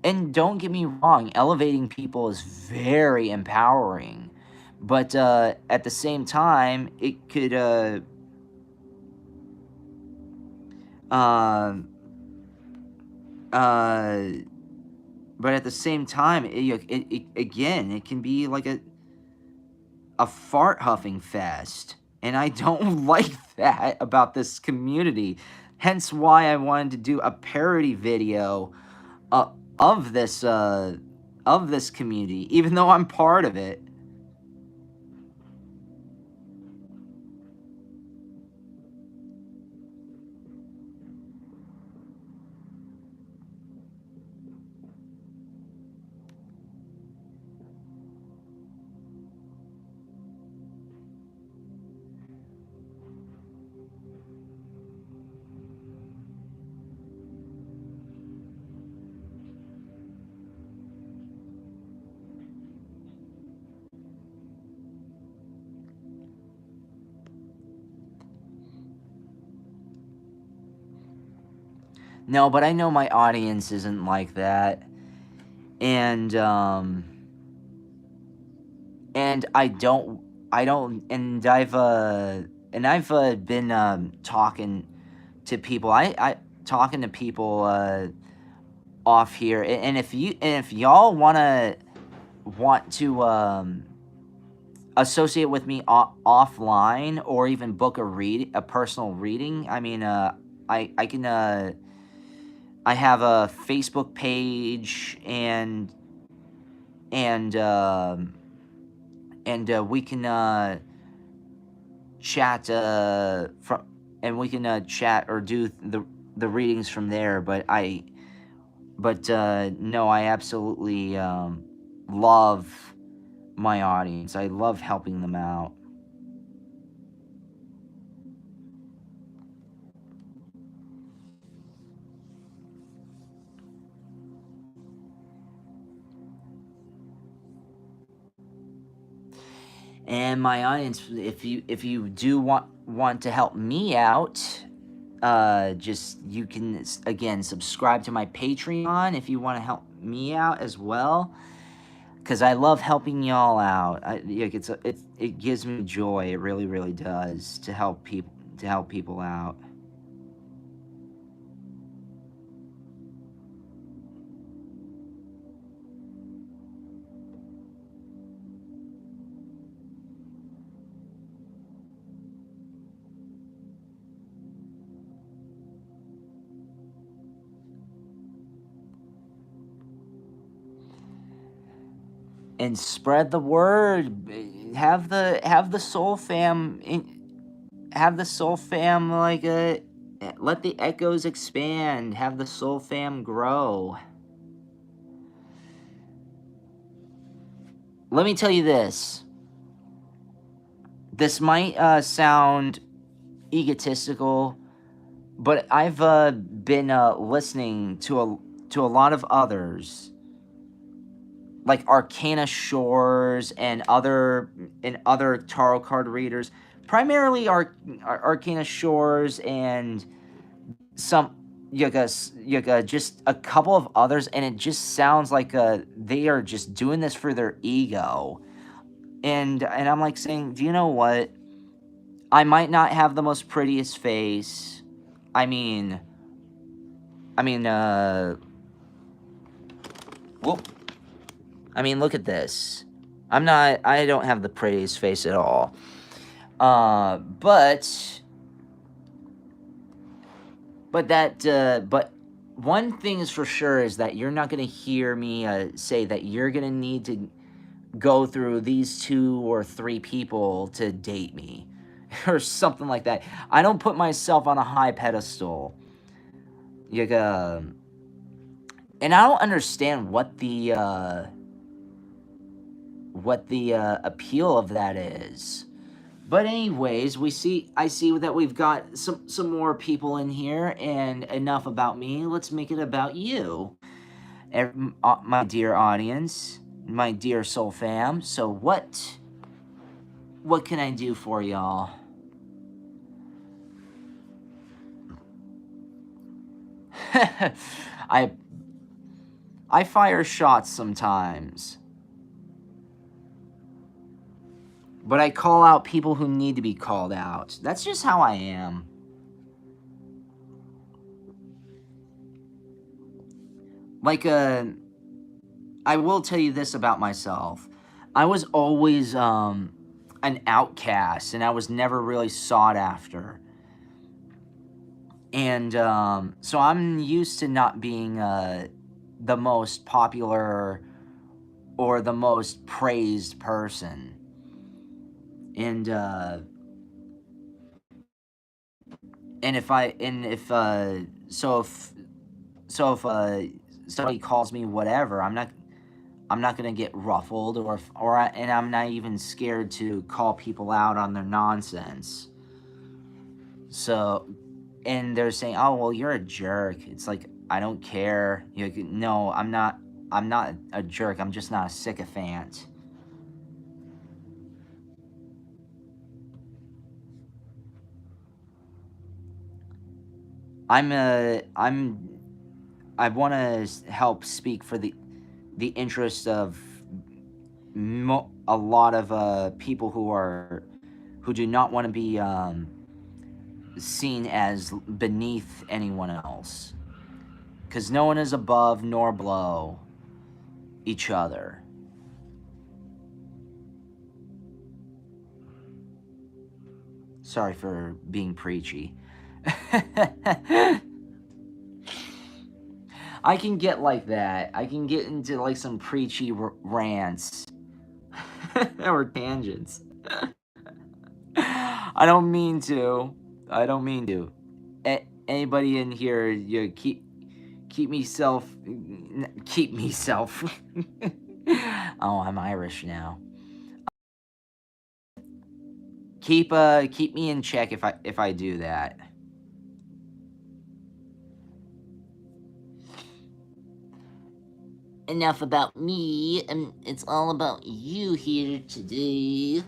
And don't get me wrong, elevating people is very empowering. But at the same time, it could uh, but at the same time, again, it can be like a fart huffing fest. And I don't like that about this community. Hence why I wanted to do a parody video of this community, even though I'm part of it. No, but I know my audience isn't like that. And I don't and I've been talking to people. I talking to people off here. And if y'all want to associate with me offline, or even book a personal reading, I mean, I can I have a Facebook page, and and um we can chat from and we can chat or do the readings from there. But no, I absolutely love my audience. I love helping them out. And my audience, if you do want to help me out, just you can again subscribe to my Patreon if you want to help me out as well, because I love helping y'all out. It gives me joy. It really, really does, to help people out. And spread the word. Have the soul fam like a let the echoes expand. Have the soul fam grow. Let me tell you this. This might sound egotistical, but I've been listening to a lot of others, like Arcana Shores and other tarot card readers, primarily Arcana Shores and some just a couple of others, and it just sounds like they are just doing this for their ego. And I'm like saying, do you know what? I might not have the most prettiest face. I mean, I mean, whoop. I mean, look at this. I don't have the prettiest face at all. But one thing is for sure is that you're not going to hear me say that you're going to need to go through these 2 or 3 people to date me or something like that. I don't put myself on a high pedestal. And I don't understand what the appeal of that is. But anyways, I see that we've got some more people in here, and enough about me. Let's make it about you, my dear audience, my dear soul fam. So what can I do for y'all? I fire shots sometimes, but I call out people who need to be called out. That's just how I am. Like, I will tell you this about myself. I was always an outcast, and I was never really sought after. And so I'm used to not being the most popular or the most praised person. And if somebody calls me whatever, I'm not gonna get ruffled, and I'm not even scared to call people out on their nonsense. So, and they're saying, "Oh, well, you're a jerk." It's like, I don't care. No, I'm not. I'm not a jerk. I'm just not a sycophant. I want to help speak for the interest of a lot of people who do not want to be seen as beneath anyone else, because no one is above nor below each other. Sorry for being preachy. I can get like that. I can get into like some preachy rants or tangents. I don't mean to. Anybody in here, you keep me self. Oh, I'm Irish now. Keep me in check if I do that. Enough about me, and it's all about you here today.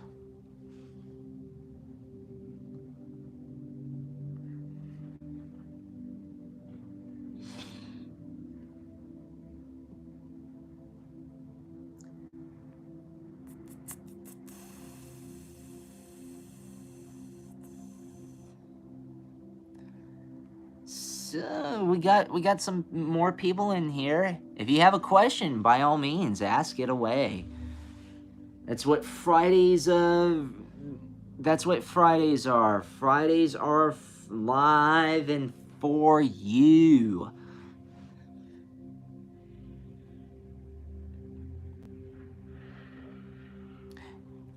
So we got some more people in here. If you have a question, by all means, ask it away. That's what Fridays are. Fridays are live and for you.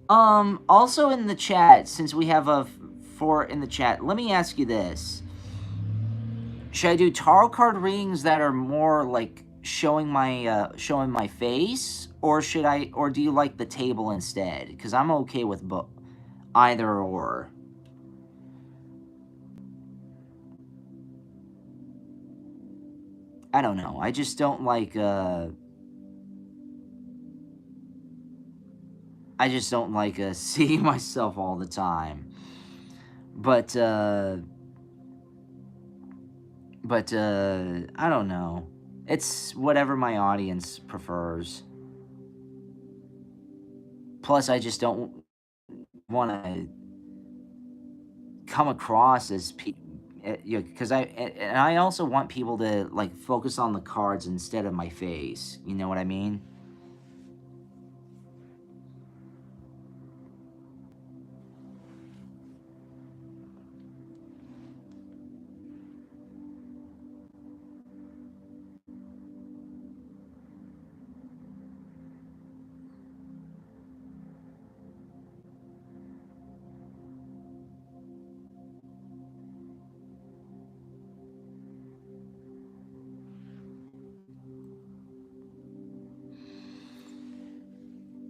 Also in the chat, since we have a 4 in the chat, let me ask you this. Should I do tarot card readings that are more like showing my face, or do you like the table instead? Because I'm okay with either or. I don't know. I just don't like, seeing myself all the time. But, I don't know. It's whatever my audience prefers. Plus, I just don't want to come across as because I also want people to like focus on the cards instead of my face. You know what I mean?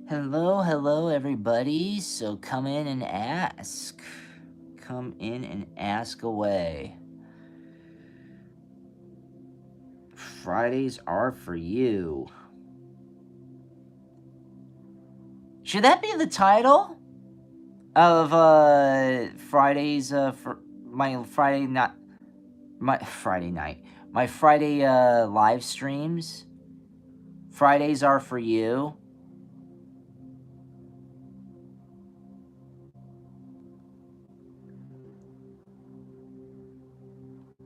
Hello, everybody. So come in and ask. Come in and ask away. Fridays are for you. Should that be the title of Fridays for my Friday not my Friday night. My Friday live streams? Fridays are for you.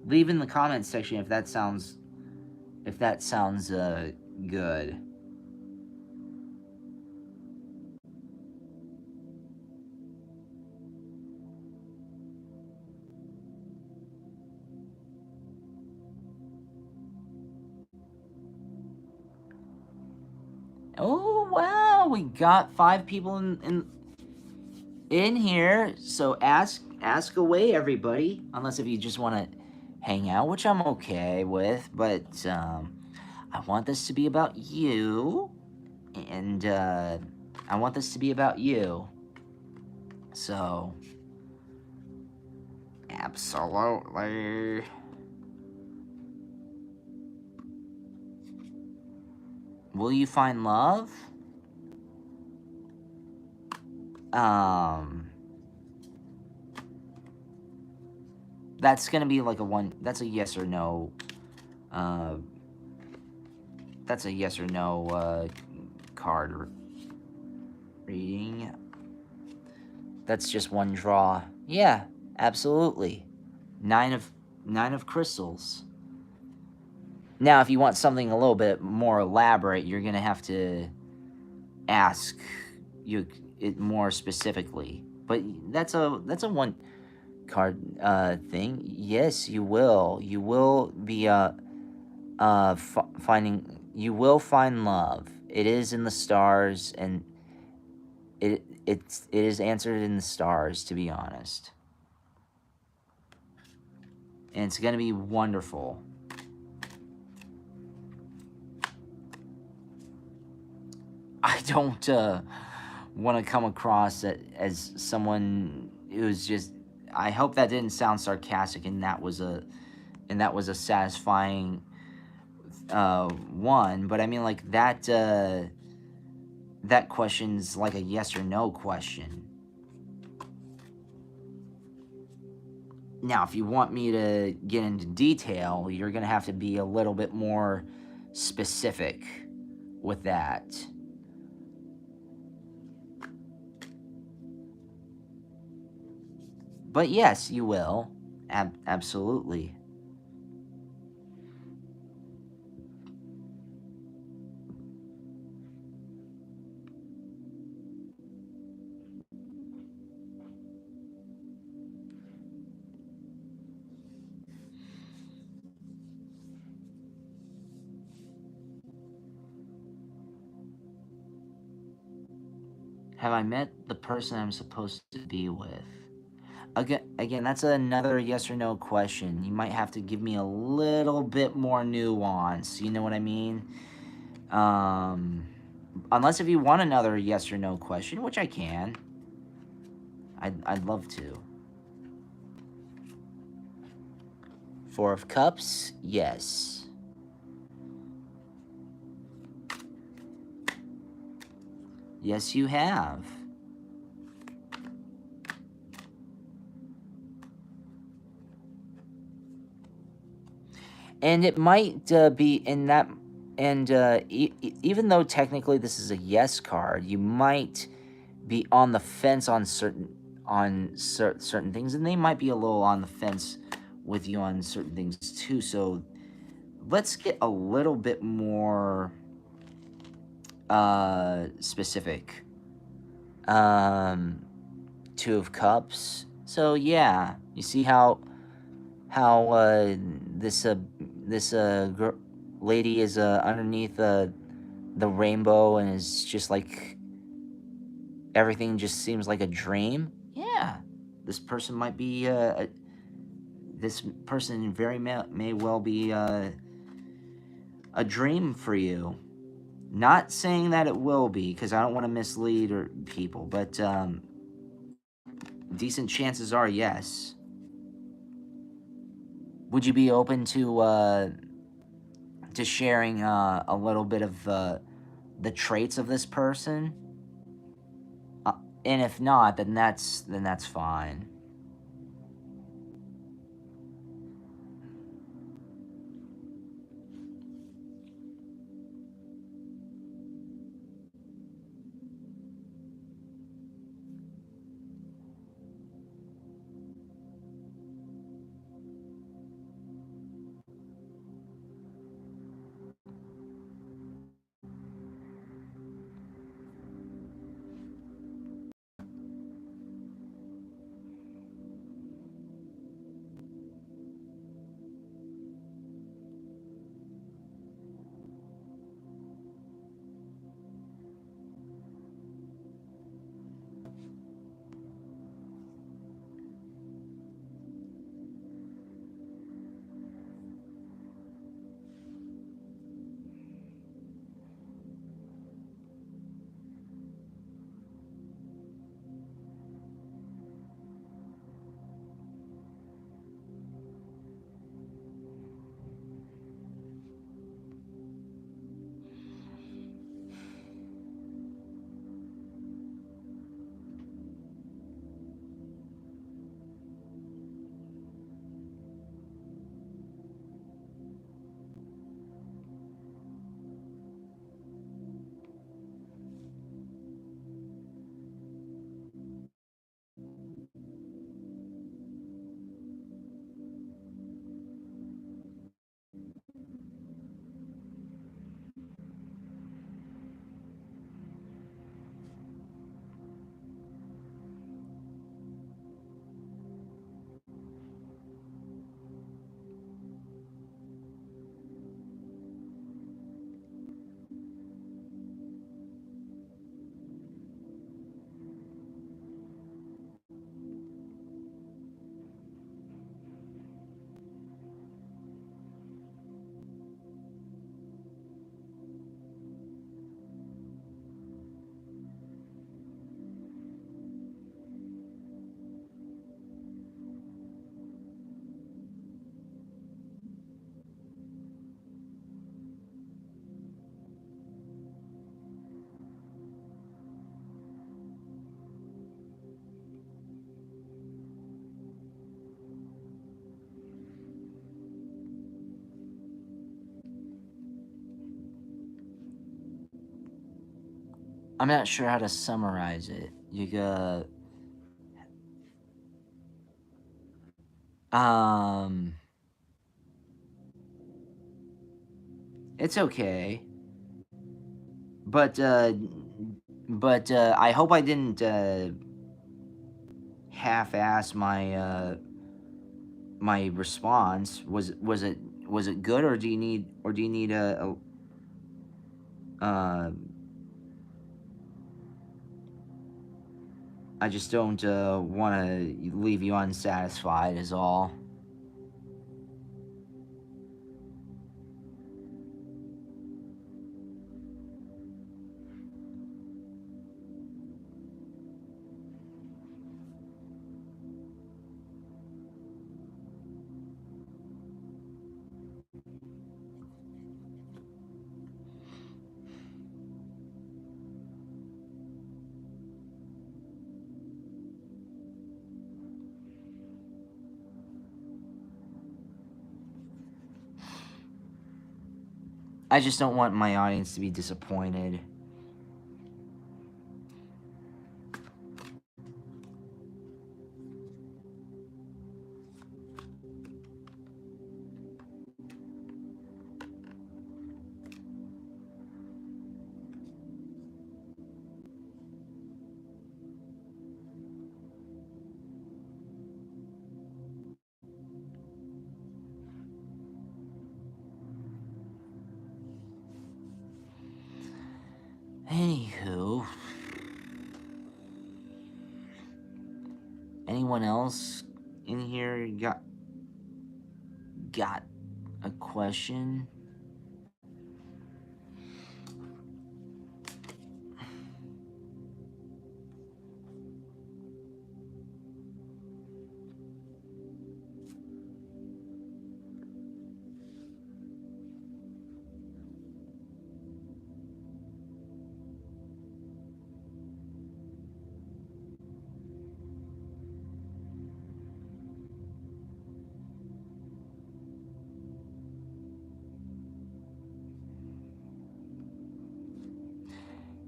Leave in the comments section if that sounds good. Oh wow, we got 5 people in here. So ask away, everybody. Unless if you just want to hang out, which I'm okay with, but I want this to be about you, and I want this to be about you. So absolutely. Will you find love? That's gonna be like that's a yes or no. That's a yes or no card reading. That's just one draw. Yeah, absolutely. 9 of crystals. Now, if you want something a little bit more elaborate, you're gonna have to ask it more specifically. But that's a one card thing. Yes, you will. You will be finding. You will find love. It is in the stars, and it is answered in the stars. To be honest, and it's gonna be wonderful. I don't want to come across as someone who's just. I hope that didn't sound sarcastic, and that was a satisfying one. But I mean, like that question's like a yes or no question. Now, if you want me to get into detail, you're gonna have to be a little bit more specific with that. But yes, you will. Absolutely. Have I met the person I'm supposed to be with? Again, that's another yes or no question. You might have to give me a little bit more nuance. You know what I mean? Unless if you want another yes or no question, which I can. I'd love to. 4 of Cups, yes. Yes, you have. And it might be in that, and even though technically this is a yes card, you might be on the fence on certain things, and they might be a little on the fence with you on certain things too. So let's get a little bit more specific. Two of Cups. So yeah, you see how this lady is underneath the rainbow and is just like everything just seems like a dream. Yeah, this person might be this person may well be a dream for you. Not saying that it will be, because I don't want to mislead people, but decent chances are yes. Would you be open to sharing a little bit of the traits of this person? Uh, and if not, then that's fine. I'm not sure how to summarize it. You got um. It's okay, but I hope I didn't half-ass my response. Was it good, or do you need uh, I just don't want to leave you unsatisfied, is all. I just don't want my audience to be disappointed. Anywho, anyone else in here got a question?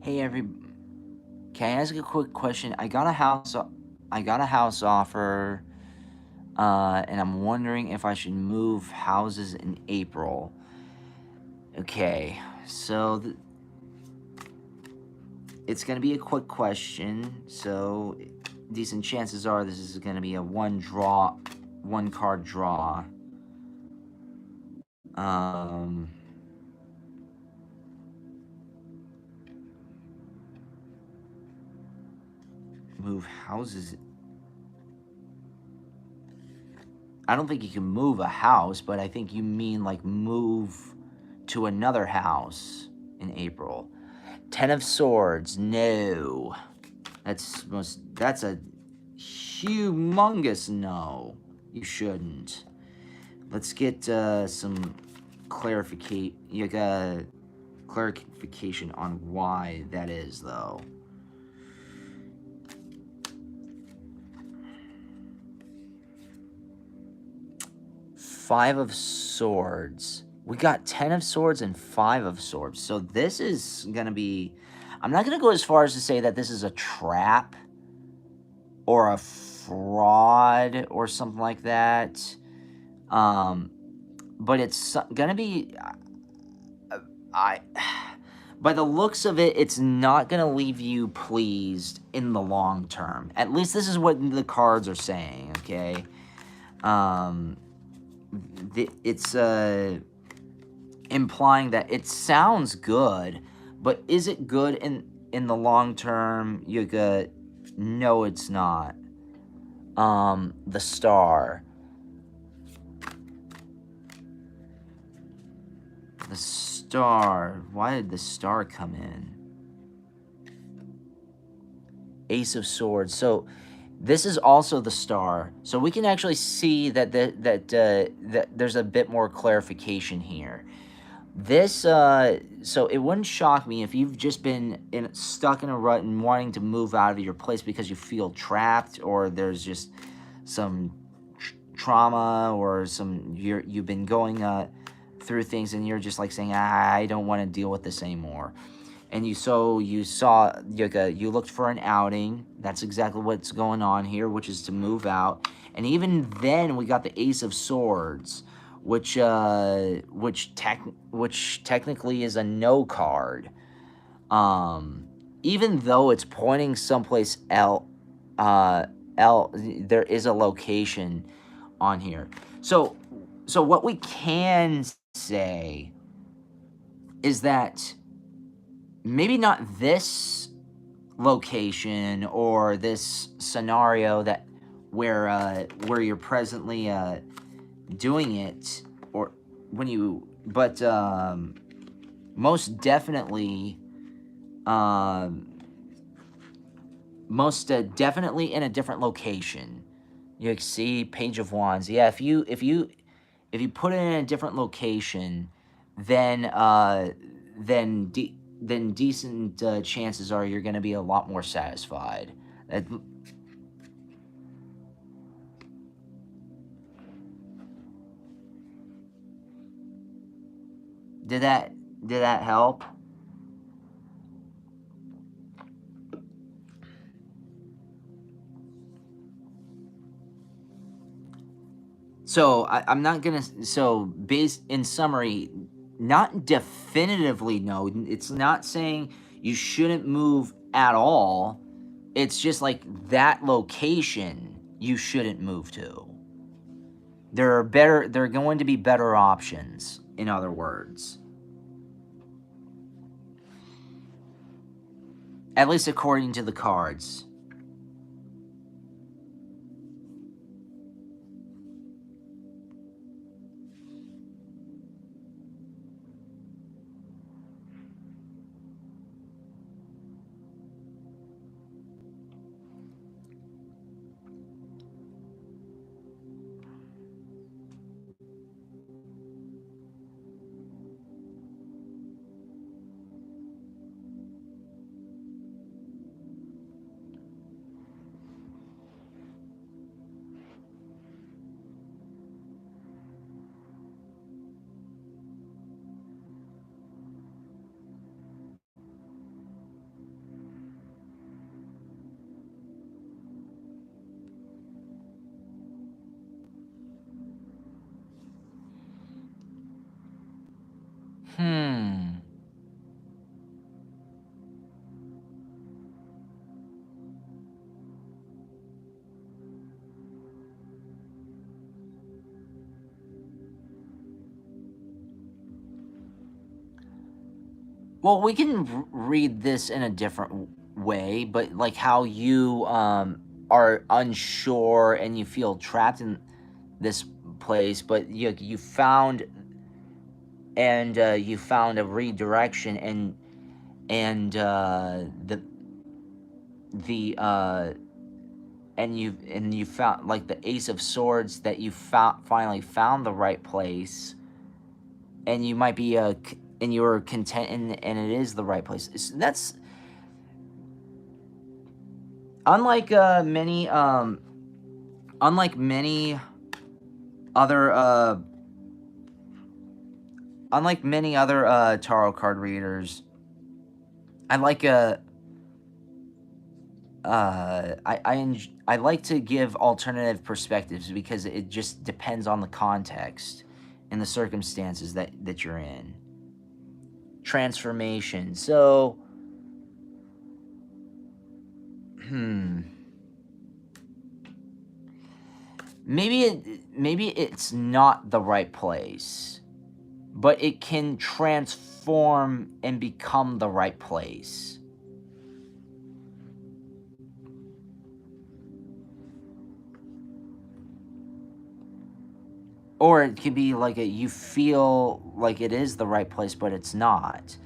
Hey, can I ask a quick question? I got a house offer, and I'm wondering if I should move houses in April. Okay, so it's gonna be a quick question. So decent chances are this is gonna be a one card draw. Move houses. I don't think you can move a house, but I think you mean like move to another house in April. 10 of Swords, no. That's a humongous no. You shouldn't. Let's get some clarification on why that is, though. Five of Swords. We got 10 of Swords and 5 of Swords. So this is going to be... I'm not going to go as far as to say that this is a trap or a fraud or something like that. But it's going to be... by the looks of it, it's not going to leave you pleased in the long term. At least this is what the cards are saying, okay? It's implying that it sounds good, but is it good in the long term? You got no, it's not. The Star. The Star. Why did the Star come in? Ace of Swords. So this is also the Star. So we can actually see that that there's a bit more clarification here. This, so it wouldn't shock me if you've just been stuck in a rut and wanting to move out of your place because you feel trapped, or there's just some trauma, or you've been going through things and you're just like saying, I don't want to deal with this anymore. And you looked for an outing. That's exactly what's going on here, which is to move out. And even then, we got the Ace of Swords, which technically is a no card. Even though it's pointing someplace else, there is a location on here. So what we can say is that maybe not this location or this scenario where you're presently doing it, or when you, but most definitely in a different location. You see Page of Wands. Yeah, if you put it in a different location, then decent chances are you're going to be a lot more satisfied. Did that Did that help? So I'm not gonna. So based in summary, not definitively no. It's not saying you shouldn't move at all. It's just like that location you shouldn't move to. There are better. There are going to be better options. In other words, at least according to the cards. Hmm. Well, we can read this in a different way, but like how you are unsure and you feel trapped in this place, but you found a redirection, and the and you found like the Ace of Swords, that you finally found the right place, and you might be and you were content, and it is the right place. That's unlike many other tarot card readers. I like I like to give alternative perspectives, because it just depends on the context and the circumstances that you're in. Transformation. So, maybe it's not the right place, but it can transform and become the right place. Or it could be like you feel like it is the right place, but it's not.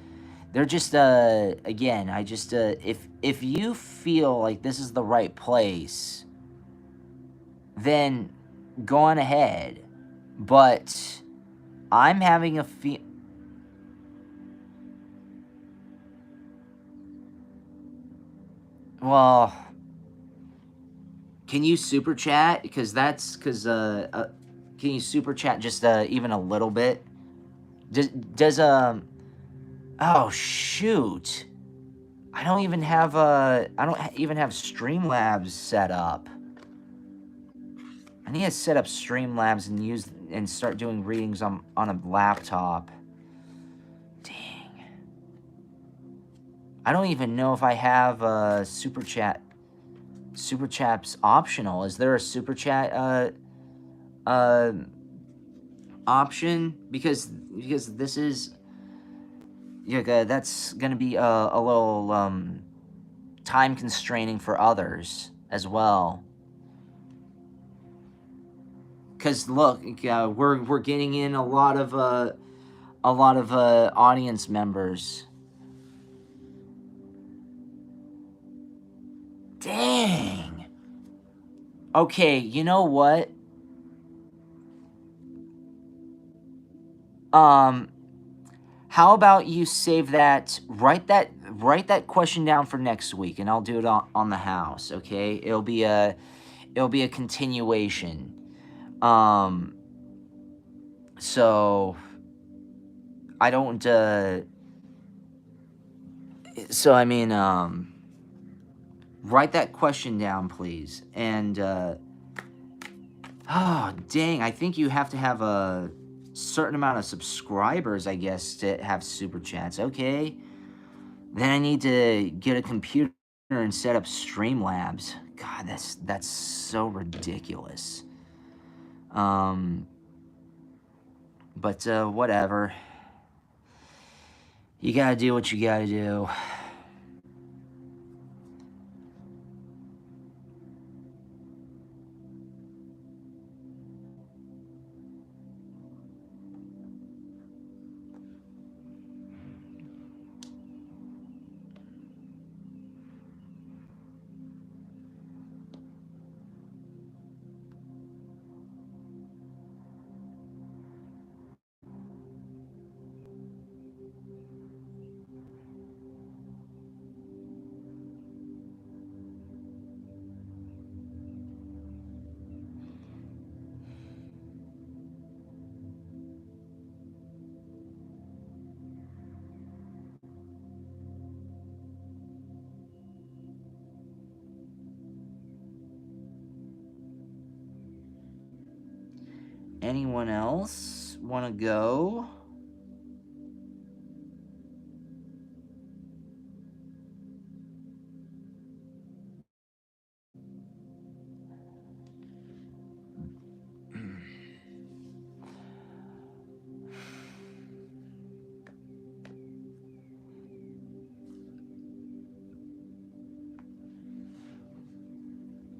They're just again, I just if you feel like this is the right place, then go on ahead. But I'm having a feel. Well, can you super chat? Because can you super chat just even a little bit? Does oh shoot. I don't even have even have Streamlabs set up. I need to set up Streamlabs and start doing readings on a laptop. Dang. I don't even know if I have super chat. Super chat's optional. Is there a super chat option? Because this is, yeah, that's gonna be a little time constraining for others as well. Because look, we're getting in a lot of audience members. Dang. Okay, you know what? How about you save that? Write that question down for next week, and I'll do it on the house. Okay, it'll be a continuation. So I don't, so I mean, write that question down, please. And, oh, dang, I think you have to have a certain amount of subscribers, I guess, to have super chats. Okay. Then I need to get a computer and set up Streamlabs. God, that's so ridiculous. But whatever. You gotta do what you gotta do. Anyone else want to go?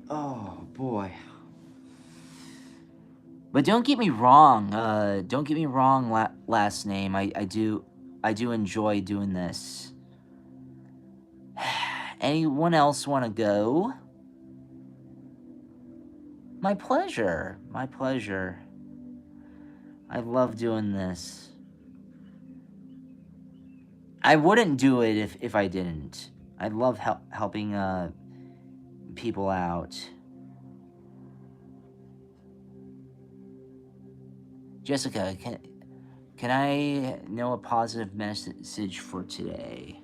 Oh boy. But don't get me wrong. Don't get me wrong. Last name. I do enjoy doing this. Anyone else want to go? My pleasure. My pleasure. I love doing this. I wouldn't do it if I didn't. I love helping people out. Jessica, can I know a positive message for today?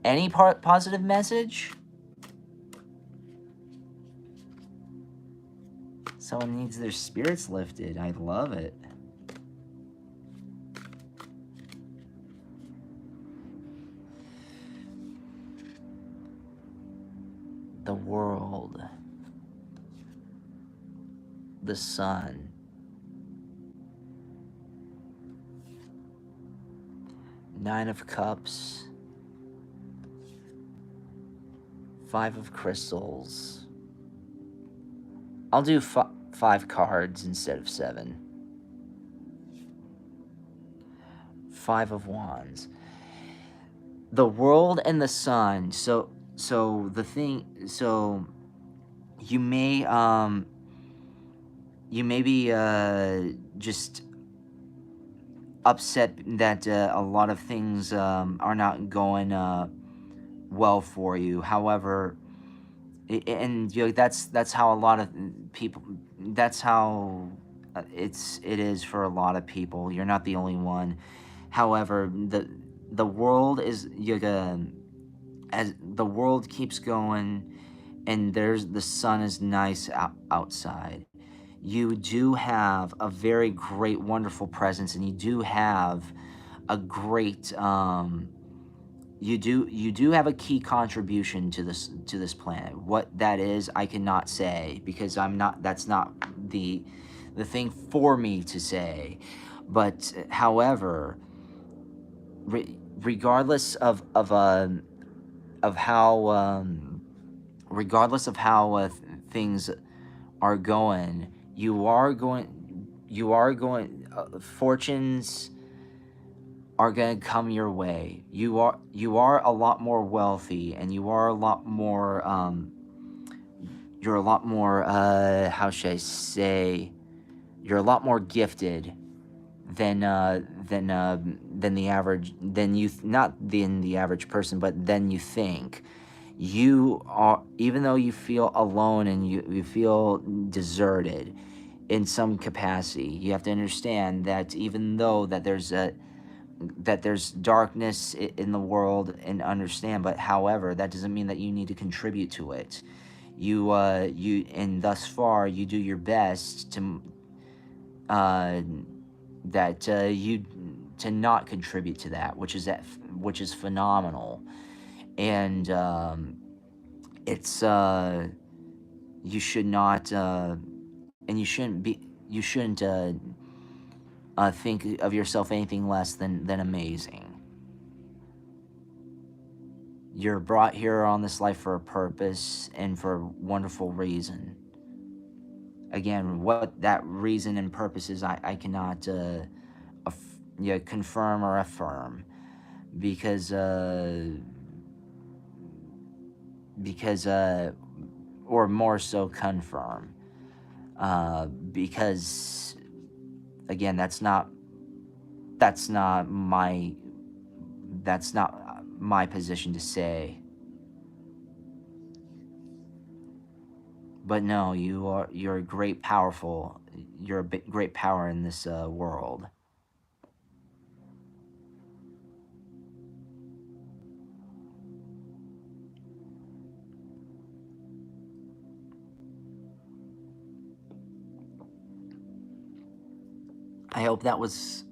Any positive message? Someone needs their spirits lifted. I love it. The world. The sun. Nine of Cups. Five of Crystals. I'll do 5 cards instead of 7. 5 of Wands. The world and the sun. So the thing. So you may be just upset that a lot of things are not going well for you. However, and that's how a lot of people. That's how it is for a lot of people. You're not the only one. However, the world is as the world keeps going, and the sun is nice outside. You do have a very great, wonderful presence, and you do have a great you do have a key contribution to this planet. What that is, I cannot say, because that's not the thing for me to say. But however, regardless of how regardless of how things are going, you are going fortunes are going to come your way. You are a lot more wealthy, and you are a lot more you're a lot more how should I say, you're a lot more gifted than the average, not than the average person, but than you think. You are, even though you feel alone and you feel deserted, in some capacity. You have to understand that even though that there's darkness in the world, and understand, but however, that doesn't mean that you need to contribute to it. You and thus far you do your best uh, you to not contribute to that, which is phenomenal. And it's you should not and you shouldn't think of yourself anything less than amazing. You're brought here on this life for a purpose and for a wonderful reason. Again, what that reason and purpose is, I cannot confirm or affirm, because or more so confirm, because again, that's not my that's not my position to say. But no, you're a great powerful you're a great power in this world. I hope that was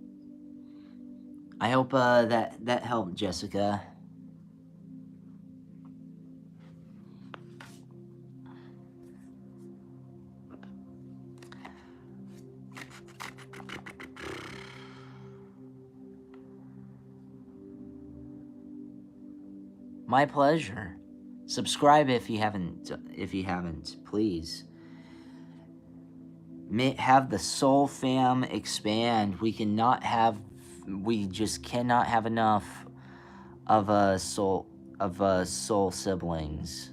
I hope that helped, Jessica. My pleasure. Subscribe if you haven't, please. Have the soul fam expand. We just cannot have enough of soul siblings.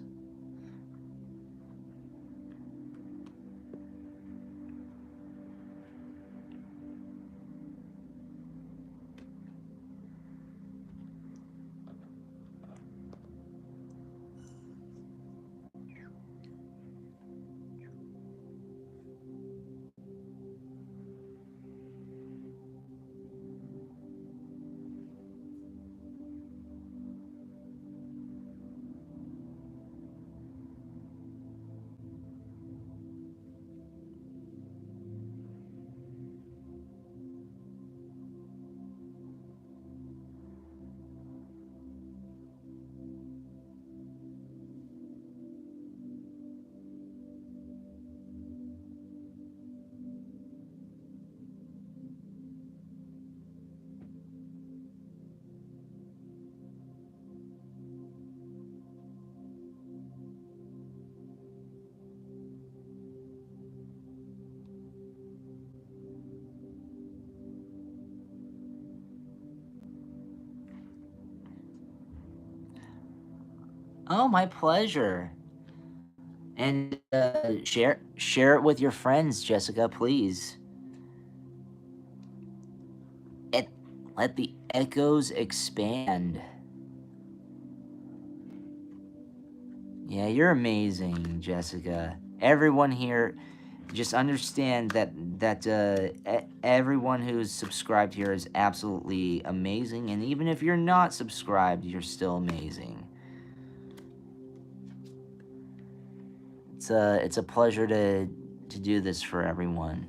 Oh, my pleasure. And share it with your friends, Jessica, please. It, let the echoes expand. Yeah, you're amazing, Jessica. Everyone here, just understand that everyone who's subscribed here is absolutely amazing, and even if you're not subscribed, you're still amazing. It's a pleasure to do this for everyone.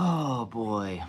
Oh boy.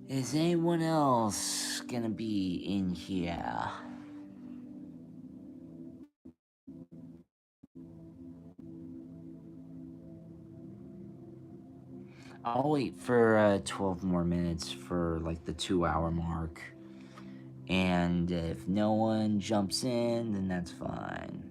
Is anyone else gonna be in here? I'll wait for 12 more minutes for like the 2 hour mark. And if no one jumps in, then that's fine.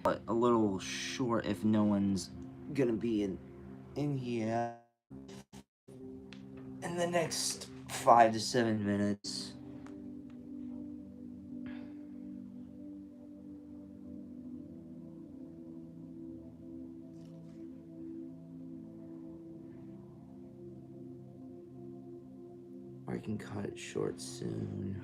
but a little short if no one's gonna be in here in the next 5 to 7 minutes. Or I can cut it short soon.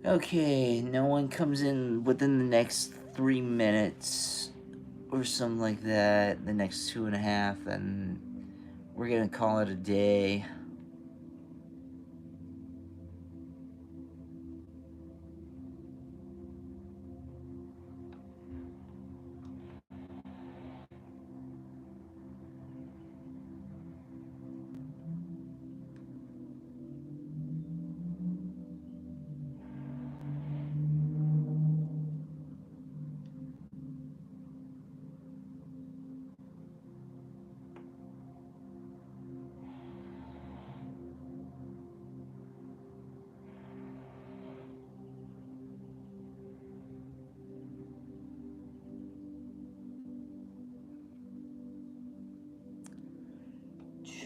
Okay, no one comes in within the next 3 minutes or something like that, the next 2.5, and we're gonna call it a day.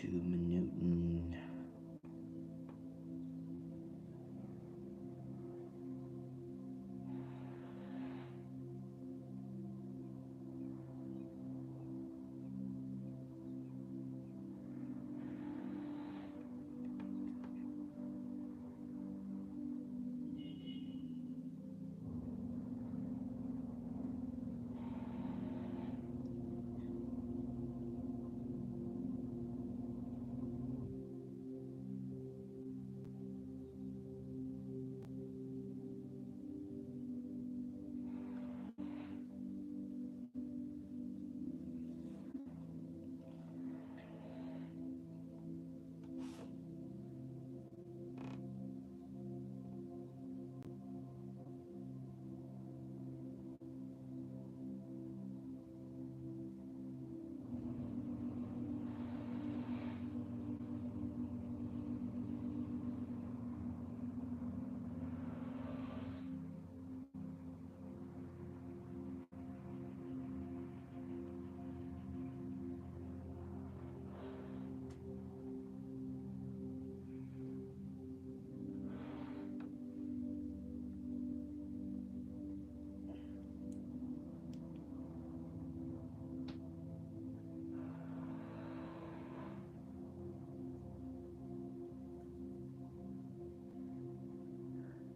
Newton.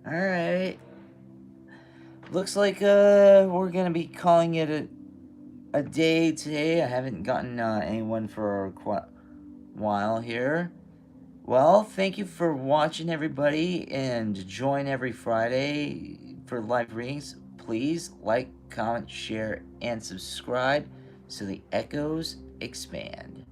Alright. Looks like we're gonna be calling it a day today. I haven't gotten anyone for quite a while here. Well, thank you for watching, everybody, and join every Friday for live readings. Please like, comment, share, and subscribe so the echoes expand.